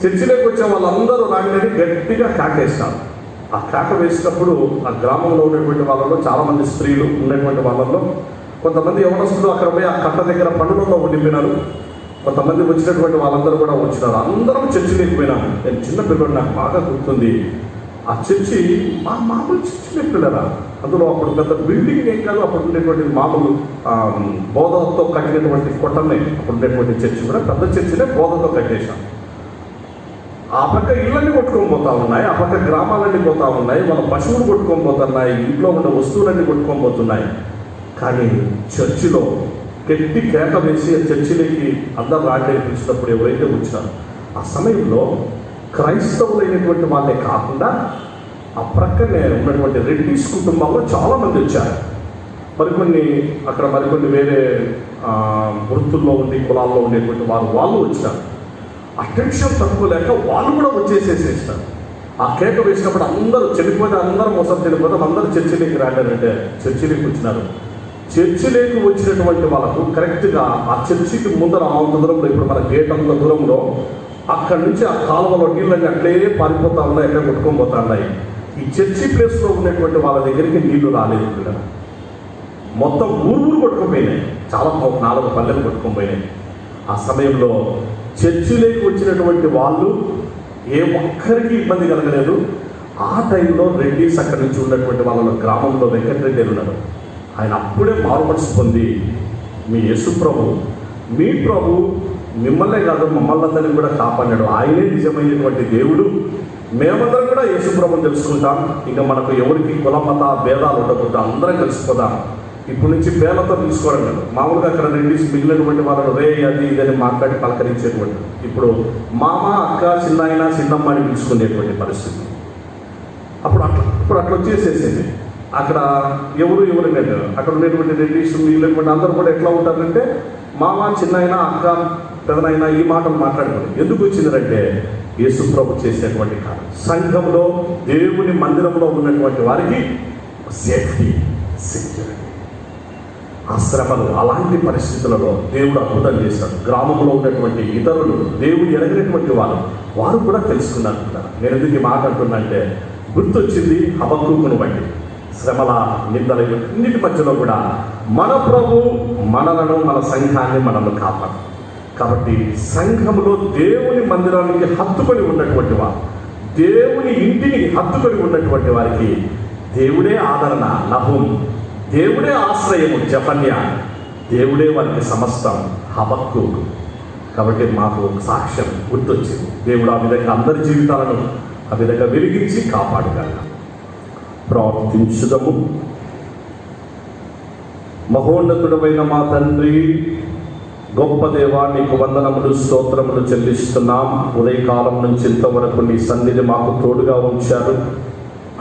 చర్చిలోకి వచ్చే వాళ్ళందరూ రాగానే గట్టిగా కేకేస్తారు. ఆ కేక వేసినప్పుడు ఆ గ్రామంలో ఉన్నటువంటి వాళ్ళలో చాలామంది స్త్రీలు ఉన్నటువంటి వాళ్ళలో కొంతమంది యవనస్తులు అక్కడ పోయి ఆ కట్ట దగ్గర పండుగలో ఉండిపోయినారు. కొంతమంది వచ్చినటువంటి వాళ్ళందరూ కూడా వచ్చినారు. అందరం చర్చిలోకి పోయినాము. నేను చిన్న పిల్లడు, నాకు బాగా గుర్తుంది. ఆ చర్చి మామూలు చర్చిలోకి వెళ్ళారా, అందులో అప్పుడు పెద్ద బిల్డింగ్ ఏం కాదు, అప్పుడు ఉండేటువంటి మామూలు బోధతో కట్టినటువంటి కొట్టనే అప్పుడు ఉండేటువంటి చర్చి కూడా పెద్ద చర్చినే బోధతో కట్టేశాం. ఆ పక్క ఇళ్ళన్నీ కొట్టుకొని పోతా ఉన్నాయి, ఆ పక్క గ్రామాలన్నీ పోతా ఉన్నాయి, మన పశువులు కొట్టుకొని పోతున్నాయి, ఇంట్లో ఉన్న వస్తువులన్నీ కొట్టుకొని పోతున్నాయి. కానీ చర్చిలో గట్టి కేక వేసి చర్చిలోకి అందరూ రాడ్డే పిలిచినప్పుడు ఎవరైతే వచ్చినారో ఆ సమయంలో క్రైస్తవులైనటువంటి వాళ్ళే కాకుండా ఆ ప్రక్కనే ఉన్నటువంటి రెడ్డిస్ కుటుంబాల్లో చాలామంది వచ్చారు. మరికొన్ని వేరే వృత్తుల్లో ఉండి కులాల్లో ఉండేటువంటి వాళ్ళు వచ్చారు. అటెన్షన్ తక్కువ లేక వాళ్ళు కూడా వచ్చేసేసేస్తారు. ఆ కేక వేసినప్పుడు అందరూ చనిపోతే అందరూ మోసం చనిపోతే అందరూ చర్చిలోకి రాలేదంటే చర్చిలోకి వచ్చినారు. చర్చిలోకి వచ్చినటువంటి వాళ్ళకు కరెక్ట్గా ఆ చర్చికి ముందర అంత దూరంలో, ఇప్పుడు మన గేట్ అంత దూరంలో అక్కడి నుంచి ఆ కాలువలో నీళ్ళని అట్లే పారిపోతా ఉన్నాయి, అట్లే కొట్టుకొని పోతా ఉన్నాయి. ఈ చర్చి ప్లేస్లో ఉన్నటువంటి వాళ్ళ దగ్గరికి నీళ్లు రాలేదు. పిల్లలు మొత్తం ఊరు కొట్టుకుపోయినాయి, చాలా 4 పల్లెలు కొట్టుకొని పోయినాయి. ఆ సమయంలో చర్చిలోకి వచ్చినటువంటి వాళ్ళు ఏ ఒక్కరికి ఇబ్బంది కలగలేదు. ఆ టైంలో రెడ్డిస్ అక్కడి నుంచి ఉన్నటువంటి వాళ్ళ గ్రామంలో వెంకటరెడ్డి ఉన్నారు. ఆయన అప్పుడే మారుమనసు పొంది, మీ యేసు ప్రభు, మీ ప్రభు మిమ్మల్నే కాదు మమ్మల్ని అందరినీ కూడా కాపాడాడు, ఆయనే నిజమైనటువంటి దేవుడు, మేమందరం కూడా యేసు ప్రభుని తెలుసుకుంటాం, ఇంకా మనకు ఎవరికి కులమత భేదాలు ఉండకుండా అందరం కలిసిపోదాం, ఇప్పుడు నుంచి పేర్లతో తీసుకోవడం కాదు. మామూలుగా అక్కడ రెడ్డిస్ మిగిలినటువంటి వాళ్ళను రే అది ఇదని మాట్లాడి పలకరించేటువంటి, ఇప్పుడు మామ అక్క చిన్నాయన చిన్నమ్మ అని పిలుచుకునేటువంటి పరిస్థితి. ఇప్పుడు అట్లా వచ్చేసేసింది. అక్కడ ఎవరు లేదు. అక్కడ ఉండేటువంటి రెడ్డిస్ మిగిలినటువంటి అందరూ కూడా ఎట్లా ఉంటారంటే మామ చిన్నాయన అక్క పెదనైనా ఈ మాటలు మాట్లాడుకోండి. ఎందుకు వచ్చిందంటే యేసు ప్రభు చేసేటువంటి కాలం, సంఘంలో దేవుని మందిరంలో ఉన్నటువంటి వారికి సేఫ్టీ, సెక్యూరిటీ. ఆ శ్రమలు అలాంటి పరిస్థితులలో దేవుడు అద్భుతం చేశాడు. గ్రామంలో ఉన్నటువంటి ఇతరులు దేవుడు ఎరగినటువంటి వారు కూడా తెలుసుకున్నారు. నేను ఎందుకు ఈ మాట అంటున్నా అంటే గుర్తొచ్చింది హబక్కూకును బట్టి. శ్రమల నిందల అన్నిటి మధ్యలో కూడా మన ప్రభు మనలను, మన సంఘాన్ని మనల్ని కాపాడు. కాబట్టి సంఘంలో దేవుని మందిరానికి హత్తుకొని ఉన్నటువంటి వారు, దేవుని ఇంటిని హత్తుకొని ఉన్నటువంటి వారికి దేవుడే ఆదరణ, నహుం, దేవుడే ఆశ్రయము, జఫన్యా, దేవుడే వారికి సమస్తం, హబక్కూకు. కాబట్టి మాకు సాక్ష్యం గుర్తొచ్చింది. దేవుడు ఆ విధంగా అందరి జీవితాలను ఆ విధంగా వెలిగించి కాపాడగలరు. ప్రార్థించుదము. మహోన్నతుడమైన మా తండ్రి, గొప్ప దేవా, నీకు వందనములు స్తోత్రములు చెల్లిస్తున్నాం. ఉదయకాలం నుంచి ఇంతవరకు నీ సన్నిధి మాకు తోడుగా ఉంచారు.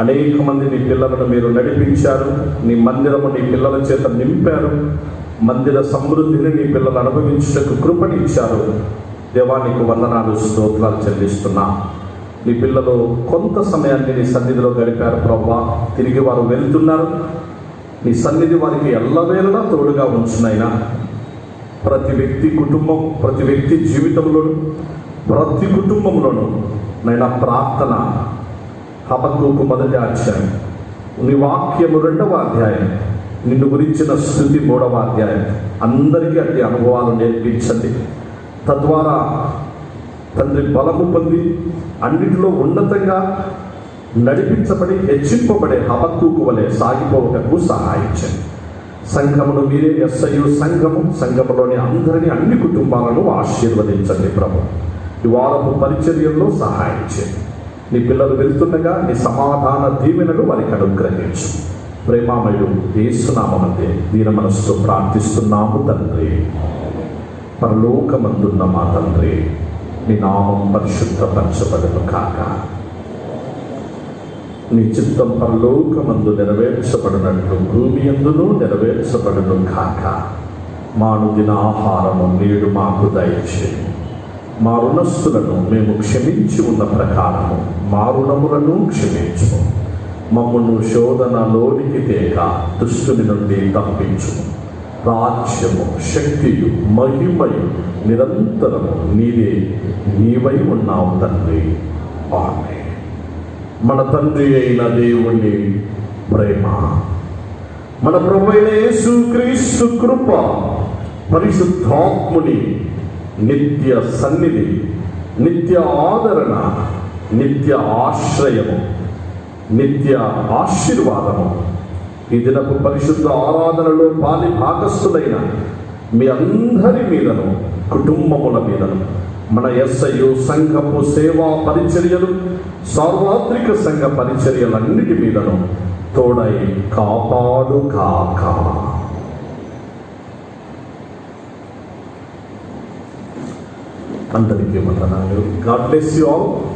అనేక మంది నీ పిల్లలను మీరు నడిపించారు. నీ మందిరము నీ పిల్లల చేత నింపారు. మందిర సమృద్ధిని నీ పిల్లలు అనుభవించుటకు కృపణించారు. దేవా, నీకు వందనాలు స్తోత్రాలు చెల్లిస్తున్నా. నీ పిల్లలు కొంత సమయాన్ని నీ సన్నిధిలో గడిపారు ప్రభువా. తిరిగి వారు వెళ్తున్నారు. నీ సన్నిధి వారికి ఎల్లవేళలా తోడుగా ఉంచునైనా. ప్రతి వ్యక్తి కుటుంబం, ప్రతి వ్యక్తి జీవితంలోనూ, ప్రతి కుటుంబంలోనూ నైనా ప్రార్థన. హబక్కూకు 1వ అధ్యాయం, నీ వాక్యము 2వ అధ్యాయం, నిన్ను గురించిన స్తుతి 3వ అధ్యాయం. అందరికీ అట్టి అనుభవాలు నేర్పించండి. తద్వారా తండ్రి బలము పొంది అన్నిటిలో ఉన్నతంగా నడిపించబడి హెచ్చింపబడే హబక్కూకు వలె సాగిపోవటకు సహాయించండి. సంఘమును మీరే ఎస్ఐయు సంఘములోని అందరినీ, అన్ని కుటుంబాలను ఆశీర్వదించండి ప్రభు. ఈ వారపు పరిచర్యల్లో సహాయించండి. నీ పిల్లలు వెళ్తుండగా నీ సమాధాన దీవెనలు వారికి అనుగ్రహించు. ప్రేమామయుడు యేసునామమునందే దీన మనసుతో ప్రార్థిస్తున్నాము తండ్రి. పరలోకమందున్న మా తండ్రి, నీ నామం పరిశుద్ధపరచబడును కాక. నీ చిత్తం పరలోకమందు నెరవేర్చబడినట్లు భూమి యందును నెరవేర్చబడును కాక. మా అనుదిన ఆహారము నేడు మాకు దయచేయి. మా రుణస్థులను మేము క్షమించి ఉన్న ప్రకారము మా రుణములను క్షమించు. మమ్మను శోధనలోనికి తేక దుష్టుని నుండి తప్పించు. రాజ్యము, శక్తియు, మహిమయు నిరంతరము నీవై ఉన్నావు తండ్రి. ఆమేన్. మన తండ్రి అయిన దేవుని ప్రేమ, మన ప్రభువైన యేసుక్రీస్తు కృప, పరిశుద్ధాత్ముని నిత్య సన్నిధి, నిత్య ఆదరణ, నిత్య ఆశ్రయము, నిత్య ఆశీర్వాదము ఈ దినపు పరిశుద్ధ ఆరాధనలో పాలి భాగస్థులైన మీ అందరి మీదను, కుటుంబముల మీదను, మన ఎస్ఐయు సంఘపు సేవా పరిచర్యలు, సార్వత్రిక సంఘ పరిచర్యలన్నిటి మీదను తోడై కాపాడు కాక. అందరికీ వందనాలు. God bless you all.